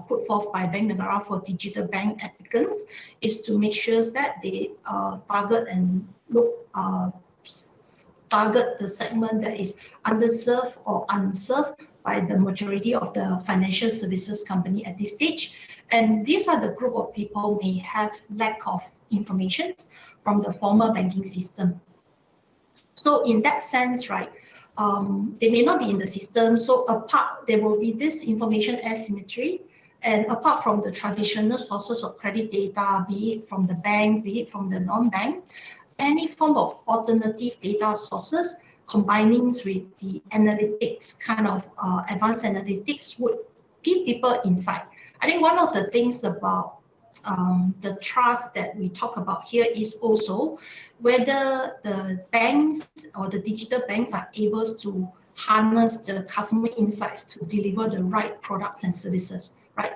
put forth by Bank Negara for digital bank applicants is to make sure that they target the segment that is underserved or unserved by the majority of the financial services company at this stage. And these are the group of people may have lack of information from the former banking system. So in that sense, right, they may not be in the system. So there will be this information asymmetry. And apart from the traditional sources of credit data, be it from the banks, be it from the non-bank, any form of alternative data sources combining with the analytics, kind of advanced analytics, would give people insight. I think one of the things about the trust that we talk about here is also whether the banks or the digital banks are able to harness the customer insights to deliver the right products and services, right?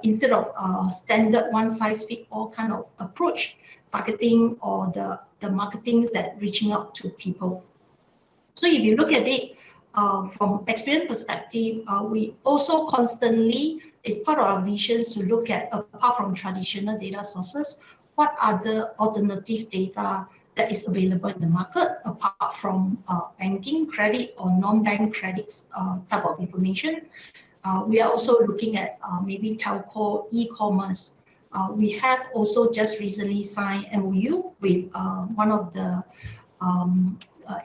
Instead of standard one-size-fits-all kind of approach, targeting or the marketings that reaching out to people. So if you look at it from Experian perspective, we also constantly, it's part of our visions to look at, apart from traditional data sources, what are the alternative data that is available in the market apart from banking, credit, or non-bank credits type of information. We are also looking at maybe telco, e-commerce. We have also just recently signed MOU with one of the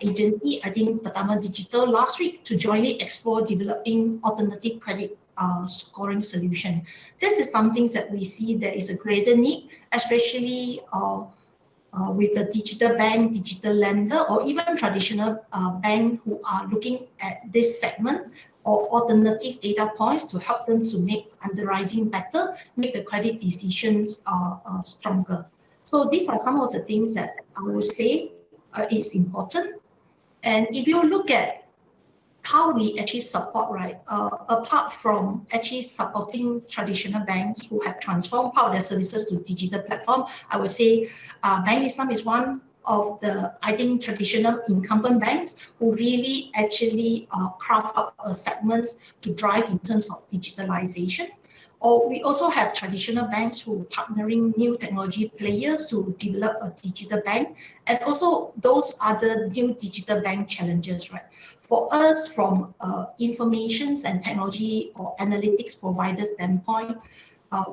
agency, I think Pertama Digital last week, to jointly explore developing alternative credit scoring solution. This is something that we see there is a greater need, especially with the digital bank, digital lender, or even traditional bank who are looking at this segment or alternative data points to help them to make underwriting better, make the credit decisions stronger. So these are some of the things that I would say is important. And if you look at how we actually support, right, apart from actually supporting traditional banks who have transformed part of their services to digital platform, I would say Bank Islam is one of the, I think, traditional incumbent banks who really actually craft up segments to drive in terms of digitalization. Or we also have traditional banks who are partnering new technology players to develop a digital bank, and also those other new digital bank challenges, right? For us, from information and technology or analytics provider standpoint,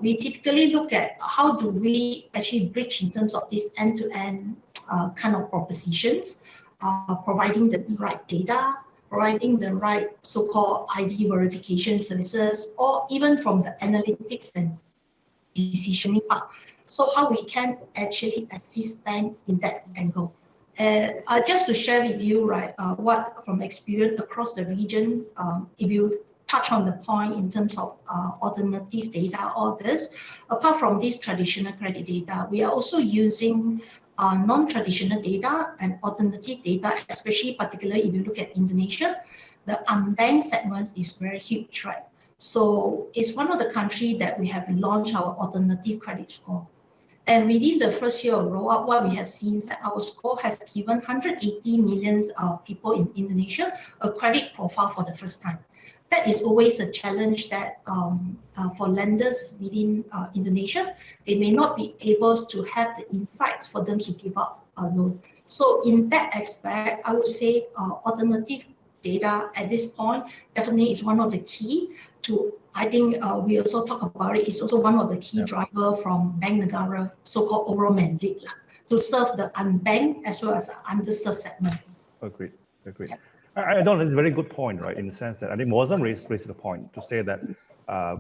we typically look at how do we actually bridge in terms of this end-to-end kind of propositions, providing the right data, providing the right so-called ID verification services, or even from the analytics and decisioning part. So how we can actually assist banks in that angle. And just to share with you, right, what from experience across the region, if you touch on the point in terms of alternative data, all this, apart from this traditional credit data, we are also using non-traditional data and alternative data, especially particularly if you look at Indonesia, the unbanked segment is very huge, right? So it's one of the countries that we have launched our alternative credit score. And within the first year of rollout, what we have seen is that our score has given 180 million people in Indonesia a credit profile for the first time. That is always a challenge that for lenders within Indonesia, they may not be able to have the insights for them to give out a loan. So in that aspect, I would say alternative data at this point definitely is one of the key to, I think we also talk about it, it's also one of the key driver from Bank Negara, so-called overall mandate to serve the unbanked as well as the underserved segment. Agreed. I don't know, it's a very good point, right? In the sense that I think Muazzam raised the point to say that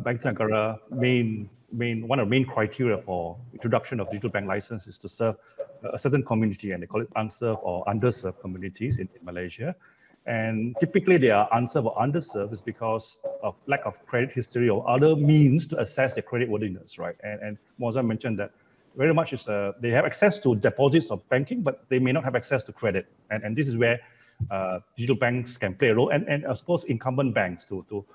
Bank Negara one of the main criteria for introduction of digital bank license is to serve a certain community, and they call it unserved or underserved communities in Malaysia. And typically they are unserved or underserved is because of lack of credit history or other means to assess their credit worthiness, right? And Mohd mentioned that very much is they have access to deposits of banking, but they may not have access to credit. And this is where digital banks can play a role, and I suppose incumbent banks to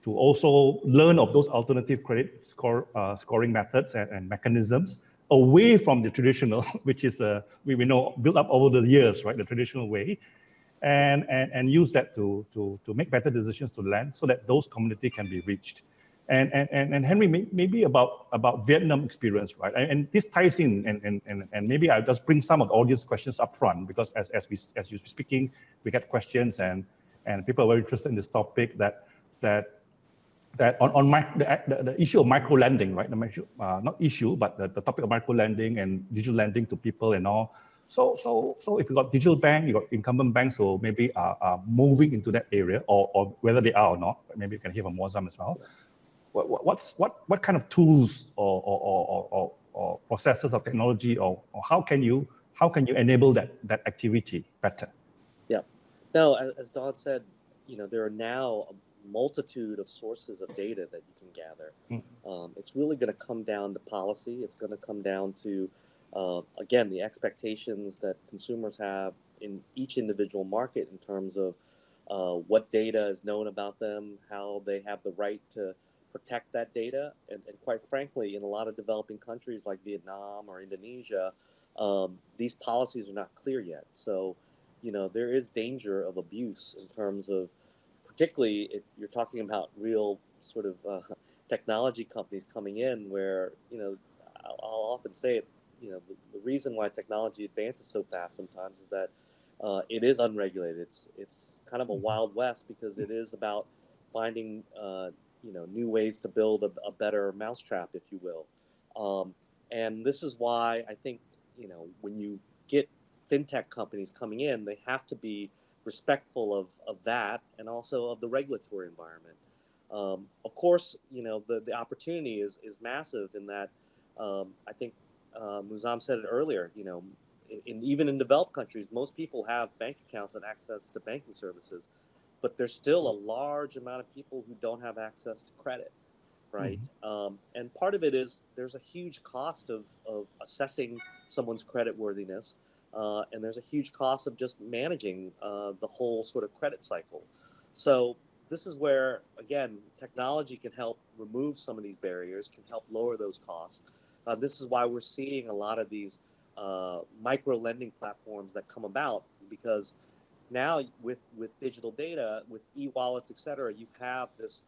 also learn of those alternative credit scoring methods and mechanisms away from the traditional, which is we know built up over the years, right? The traditional way. And use that to make better decisions to lend so that those community can be reached. And Henry, maybe about Vietnam experience, right? And this ties in, and maybe I'll just bring some of the audience questions up front, because as you're speaking, we get questions and people are very interested in this topic that on the issue of micro lending, right? Not issue, but the topic of micro lending and digital lending to people and all. So if you got digital bank, you got incumbent banks who maybe are moving into that area, or whether they are or not. Maybe you can hear from Muazzam as well. What kind of tools or processes of technology or how can you enable that activity better? Yeah. No, as Don said, there are now a multitude of sources of data that you can gather. It's really going to come down to policy. It's going to come down to again, the expectations that consumers have in each individual market in terms of what data is known about them, how they have the right to protect that data. And quite frankly, in a lot of developing countries like Vietnam or Indonesia, these policies are not clear yet. So, there is danger of abuse in terms of, particularly if you're talking about real sort of technology companies coming in where, I'll often say it, the reason why technology advances so fast sometimes is that it is unregulated. It's kind of a wild west because it is about finding new ways to build a better mousetrap, if you will. And this is why I think when you get fintech companies coming in, they have to be respectful of that and also of the regulatory environment. Of course, the opportunity is massive in that I think. Muazzam said it earlier, even in developed countries, most people have bank accounts and access to banking services, but there's still a large amount of people who don't have access to credit, right? And part of it is there's a huge cost of assessing someone's credit worthiness, and there's a huge cost of just managing the whole sort of credit cycle. So this is where, again, technology can help remove some of these barriers, can help lower those costs. This is why we're seeing a lot of these micro lending platforms that come about, because now with digital data, with e-wallets, et cetera, you have this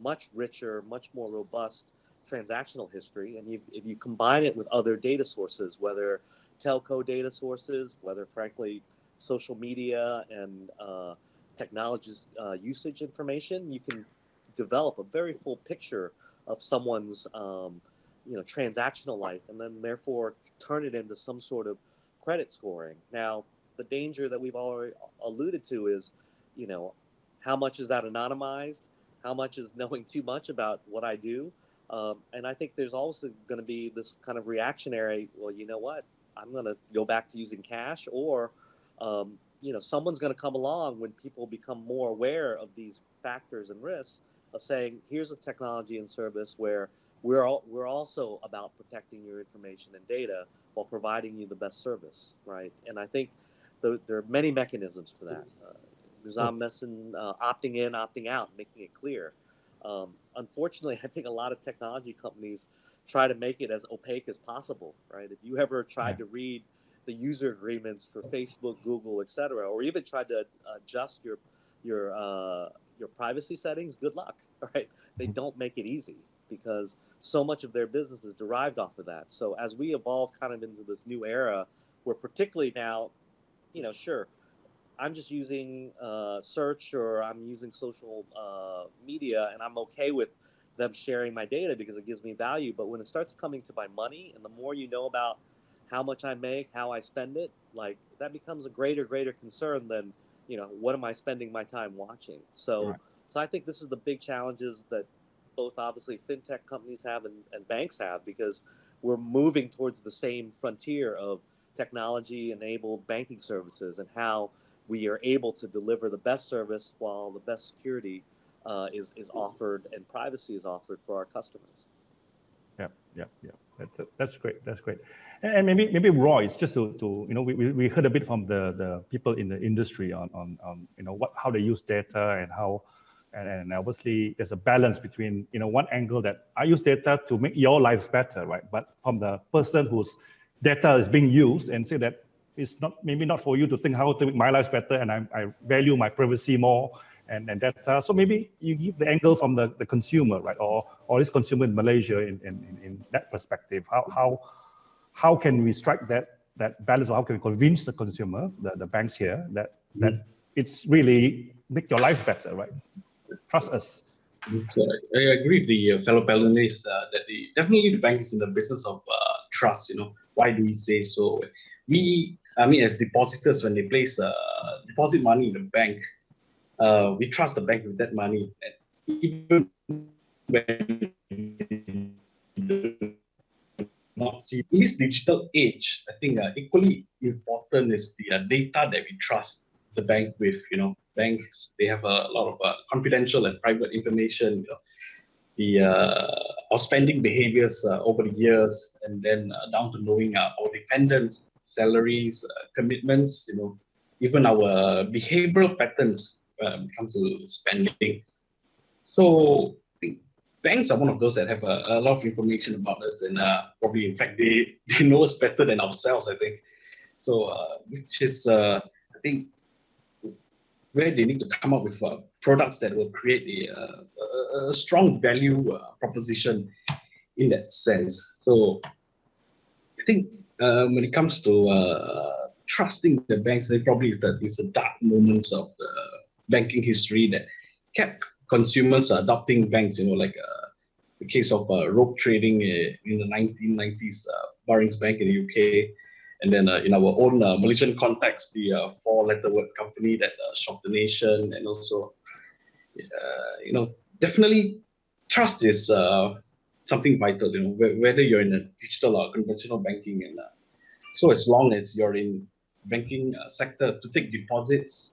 much richer, much more robust transactional history. And if you combine it with other data sources, whether telco data sources, whether frankly social media and technology's usage information, you can develop a very full picture of someone's transactional life, and then therefore turn it into some sort of credit scoring. Now, the danger that we've already alluded to is, how much is that anonymized? How much is knowing too much about what I do? And I think there's also going to be this kind of reactionary, well, you know what? I'm going to go back to using cash, or someone's going to come along when people become more aware of these factors and risks of saying, here's a technology and service where we're also about protecting your information and data while providing you the best service, right? And I think there are many mechanisms for that. Muazzam mentioned opting in, opting out, making it clear. Unfortunately, I think a lot of technology companies try to make it as opaque as possible, right? If you ever tried to read the user agreements for Facebook, Google, etc., or even tried to adjust your privacy settings, good luck, right? They don't make it easy because so much of their business is derived off of that. So as we evolve kind of into this new era, where particularly now, sure, I'm just using search or I'm using social media, and I'm okay with them sharing my data because it gives me value. But when it starts coming to my money, and the more you know about how much I make, how I spend it, like that becomes a greater concern than, what am I spending my time watching? So I think this is the big challenges that both obviously fintech companies have and banks have, because we're moving towards the same frontier of technology-enabled banking services and how we are able to deliver the best service while the best security is offered and privacy is offered for our customers. Yeah. That's great. And maybe Royce, just to we heard a bit from the people in the industry on how they use data and how, and obviously there's a balance between one angle that I use data to make your lives better, right? But from the person whose data is being used, and say that it's maybe not for you to think how to make my life better, and I value my privacy more and data. So maybe you give the angle from the consumer, right? Or this consumer in Malaysia in that perspective. How can we strike that balance, or how can we convince the consumer, the banks here, that it's really make your life better, right? Trust us. I agree with the fellow panelists that definitely the bank is in the business of trust. Why do we say so? As depositors, when they place deposit money in the bank, we trust the bank with that money. And even when not see in this digital age, I think equally important is the data that we trust the bank with. Banks, they have a lot of confidential and private information. Our spending behaviors over the years, and then down to knowing our dependents, salaries, commitments, even our behavioral patterns when it comes to spending. So I think banks are one of those that have a lot of information about us, and probably, in fact, they know us better than ourselves, I think. So, which is, I think, where they need to come up with products that will create a strong value proposition in that sense. So I think when it comes to trusting the banks, there probably is the dark moments of the banking history that kept consumers adopting banks, like the case of rogue trading in the 1990s, Barings Bank in the UK. And then in our own Malaysian context, the four-letter word company that shocked the nation. And also, definitely trust is something vital, whether you're in a digital or conventional banking. And so as long as you're in banking sector to take deposits,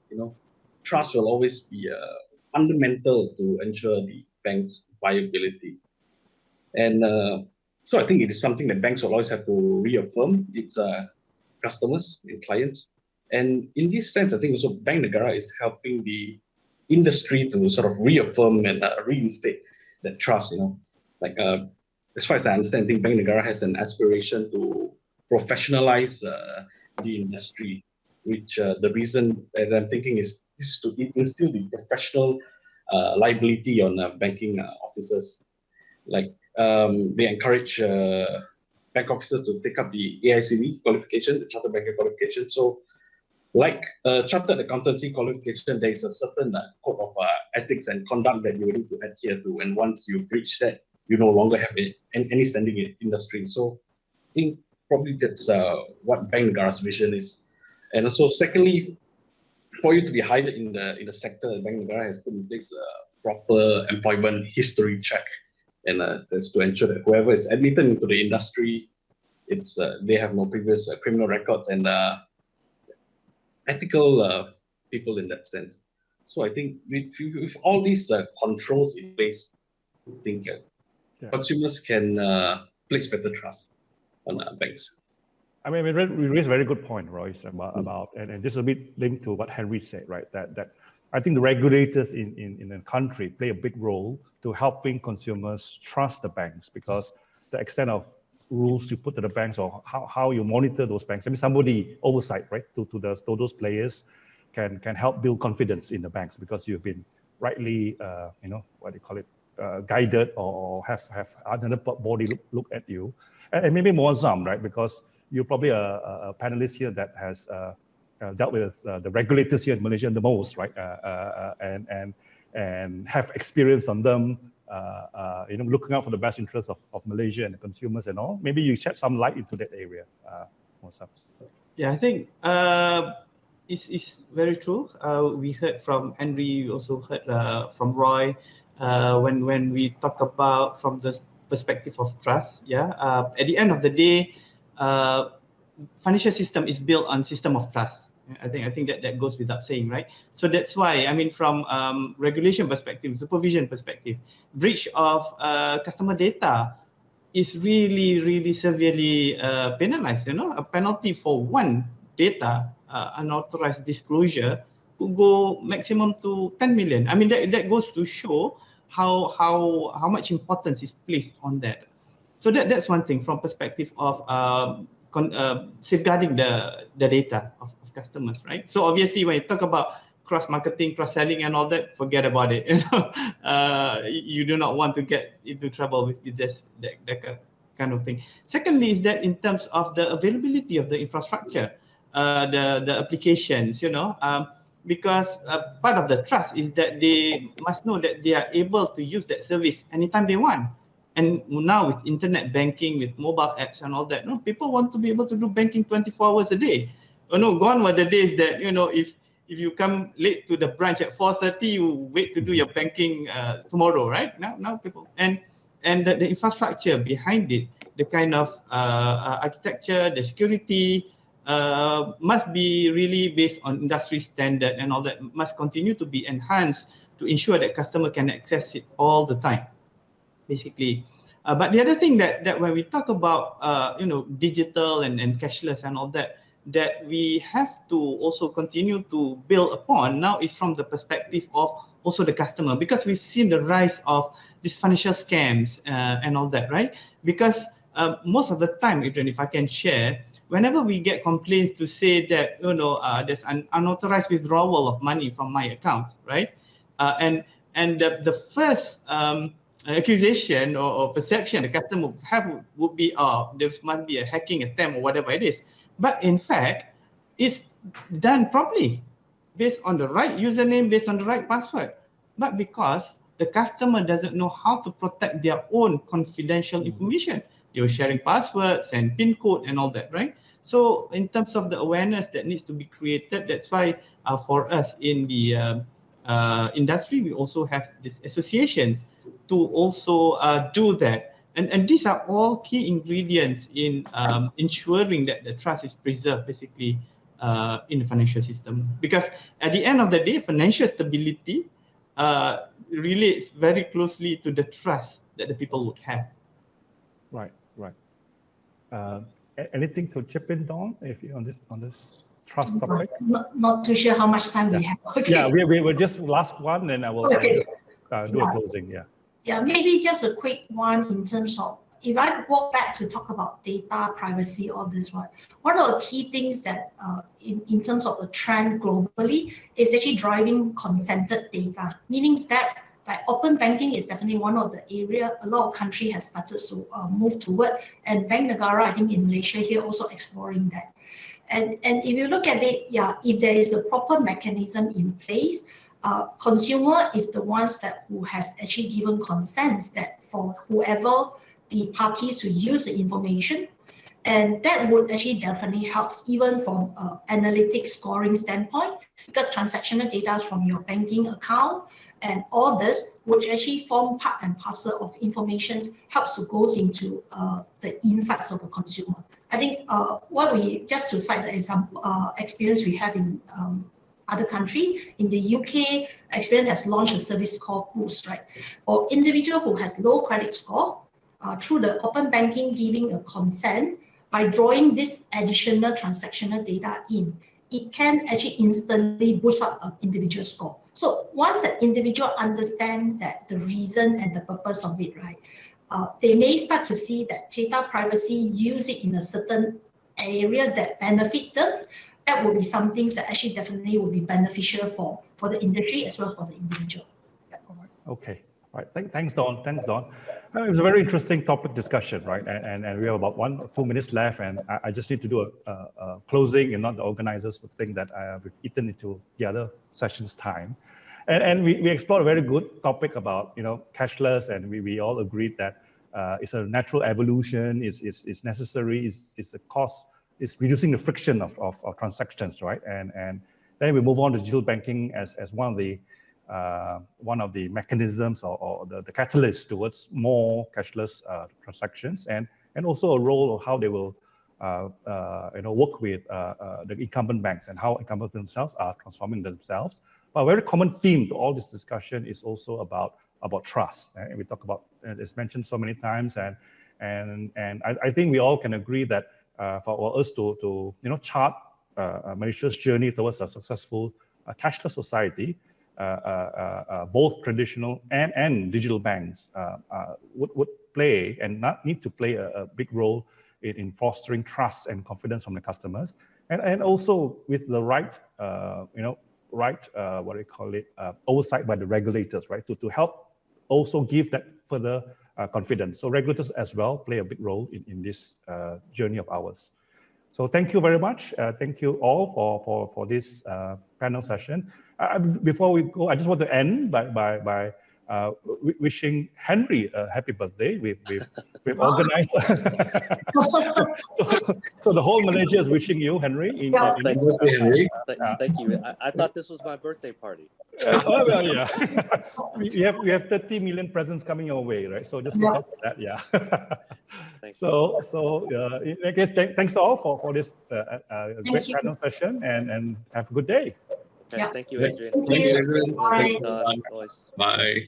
trust will always be fundamental to ensure the bank's viability. And so I think it is something that banks will always have to reaffirm its customers and clients. And in this sense, I think also Bank Negara is helping the industry to sort of reaffirm and reinstate that trust. As far as I understand, I think Bank Negara has an aspiration to professionalize the industry, which the reason that I'm thinking is to instill the professional liability on banking officers. They encourage bank officers to take up the AICB qualification, the Chartered Banker qualification. So like Chartered Accountancy qualification, there is a certain code of ethics and conduct that you need to adhere to. And once you reach that, you no longer have any standing in industry. So I think probably that's what Bank Negara's vision is. And also secondly, for you to be hired in the sector, Bank Negara has put in place a proper employment history check. And that's to ensure that whoever is admitted into the industry it's they have no previous criminal records and ethical people in that sense. So I think with all these controls in place, I think consumers can place better trust on banks. I mean, we raised a very good point, Royce, about and this is a bit linked to what Henry said, right? That I think the regulators in the country play a big role to helping consumers trust the banks, because the extent of rules you put to the banks or how you monitor those banks, I mean, somebody oversight, right, to those players can help build confidence in the banks, because you've been rightly, what do you call it, guided or have another body look at you, and maybe Muazzam, right, because you're probably a panelist here that has dealt with the regulators here in Malaysia the most, right? And have experience on them, looking out for the best interests of Malaysia and the consumers and all. Maybe you shed some light into that area, Mohd. Yeah, I think it's very true. We heard from Henry, we also heard from Roy when we talk about from the perspective of trust. Yeah, at the end of the day, financial system is built on system of trust. I think that goes without saying, right? So that's why, I mean, from regulation perspective, supervision perspective, breach of customer data is really severely penalized. A penalty for one data unauthorized disclosure could go maximum to 10 million. I mean, that goes to show how much importance is placed on that. So that's one thing from perspective of safeguarding the data of customers, right? So obviously, when you talk about cross-marketing, cross-selling and all that, forget about it. You do not want to get into trouble with that kind of thing. Secondly is that in terms of the availability of the infrastructure, the applications, because part of the trust is that they must know that they are able to use that service anytime they want. And now with internet banking, with mobile apps and all that, people want to be able to do banking 24 hours a day. Gone were the days that, if you come late to the branch at 4:30, you wait to do your banking tomorrow, right? Now people, and the infrastructure behind it, the kind of architecture, the security must be really based on industry standard and all that, must continue to be enhanced to ensure that customer can access it all the time, basically. But the other thing that when we talk about digital and cashless and all that we have to also continue to build upon now is from the perspective of also the customer, because we've seen the rise of these financial scams and all that, right? Because most of the time, Adrian, if I can share, whenever we get complaints to say that there's an unauthorized withdrawal of money from my account, right? And the first accusation or perception the customer would be, there must be a hacking attempt or whatever it is. But in fact, it's done properly based on the right username, based on the right password. But because the customer doesn't know how to protect their own confidential information, they were sharing passwords and PIN code and all that, right? So in terms of the awareness that needs to be created, that's why for us in the industry, we also have these associations to also do that. And these are all key ingredients in ensuring that the trust is preserved, basically, in the financial system. Because at the end of the day, financial stability relates very closely to the trust that the people would have. Right. Anything to chip in, Dawn, if you on this trust topic? Not too sure how much time we have. Okay. Yeah, we will just last one, and I will do a closing. Yeah, maybe just a quick one in terms of, if I walk back to talk about data privacy, all this one of the key things that in terms of the trend globally is actually driving consented data, meaning that like open banking is definitely one of the area a lot of country has started to move toward, and Bank Negara, I think in Malaysia here also exploring that. And if you look at it, if there is a proper mechanism in place, consumer is the ones who has actually given consents that for whoever the parties to use the information, and that would actually definitely helps even from analytics scoring standpoint, because transactional data from your banking account and all this would actually form part and parcel of information helps to goes into the insights of a consumer. I think what we, just to cite the example, experience we have in other country, in the UK, Experian has launched a service called Boost, right? For individual who has low credit score, through the open banking giving a consent, by drawing this additional transactional data in, it can actually instantly boost up an individual score. So once the individual understand that the reason and the purpose of it, right, they may start to see that data privacy, use it in a certain area that benefit them. That will be some things that actually definitely will be beneficial for the industry as well as for the individual. Yeah. Okay. All right. Thanks, Dawn. Thanks, Dawn. It was a very interesting topic discussion, right? And we have about 1 or 2 minutes left, and I just need to do a closing, and not the organizers would think that we've eaten into the other session's time. And we explored a very good topic about, you know, cashless, and we all agreed that it's a natural evolution, it's necessary, it's a cost, it's reducing the friction of transactions, right? And then we move on to digital banking as one of the mechanisms or the catalyst towards more cashless transactions, and also a role of how they will work with the incumbent banks and how incumbents themselves are transforming themselves. But a very common theme to all this discussion is also about trust. And we talk about, it's mentioned so many times, and I think we all can agree that for us to chart Malaysia's journey towards a successful cashless society, both traditional and digital banks would play and not need to play a big role in fostering trust and confidence from the customers, and also with the right oversight by the regulators, right, to help also give that further confidence. So regulators as well play a big role in this journey of ours. So thank you very much. Thank you all for this panel session. Before we go, I just want to end by wishing Henry a happy birthday. We've organized. so the whole Malaysia is wishing you, Henry. Thank you, Henry. I thought this was my birthday party. Oh, well, yeah. we have 30 million presents coming your way, right? So just look out for that, yeah. So in that case, thanks all for this great panel session, and have a good day. Thank you, Adrian. Thank you. Thanks, everyone. Bye. Bye.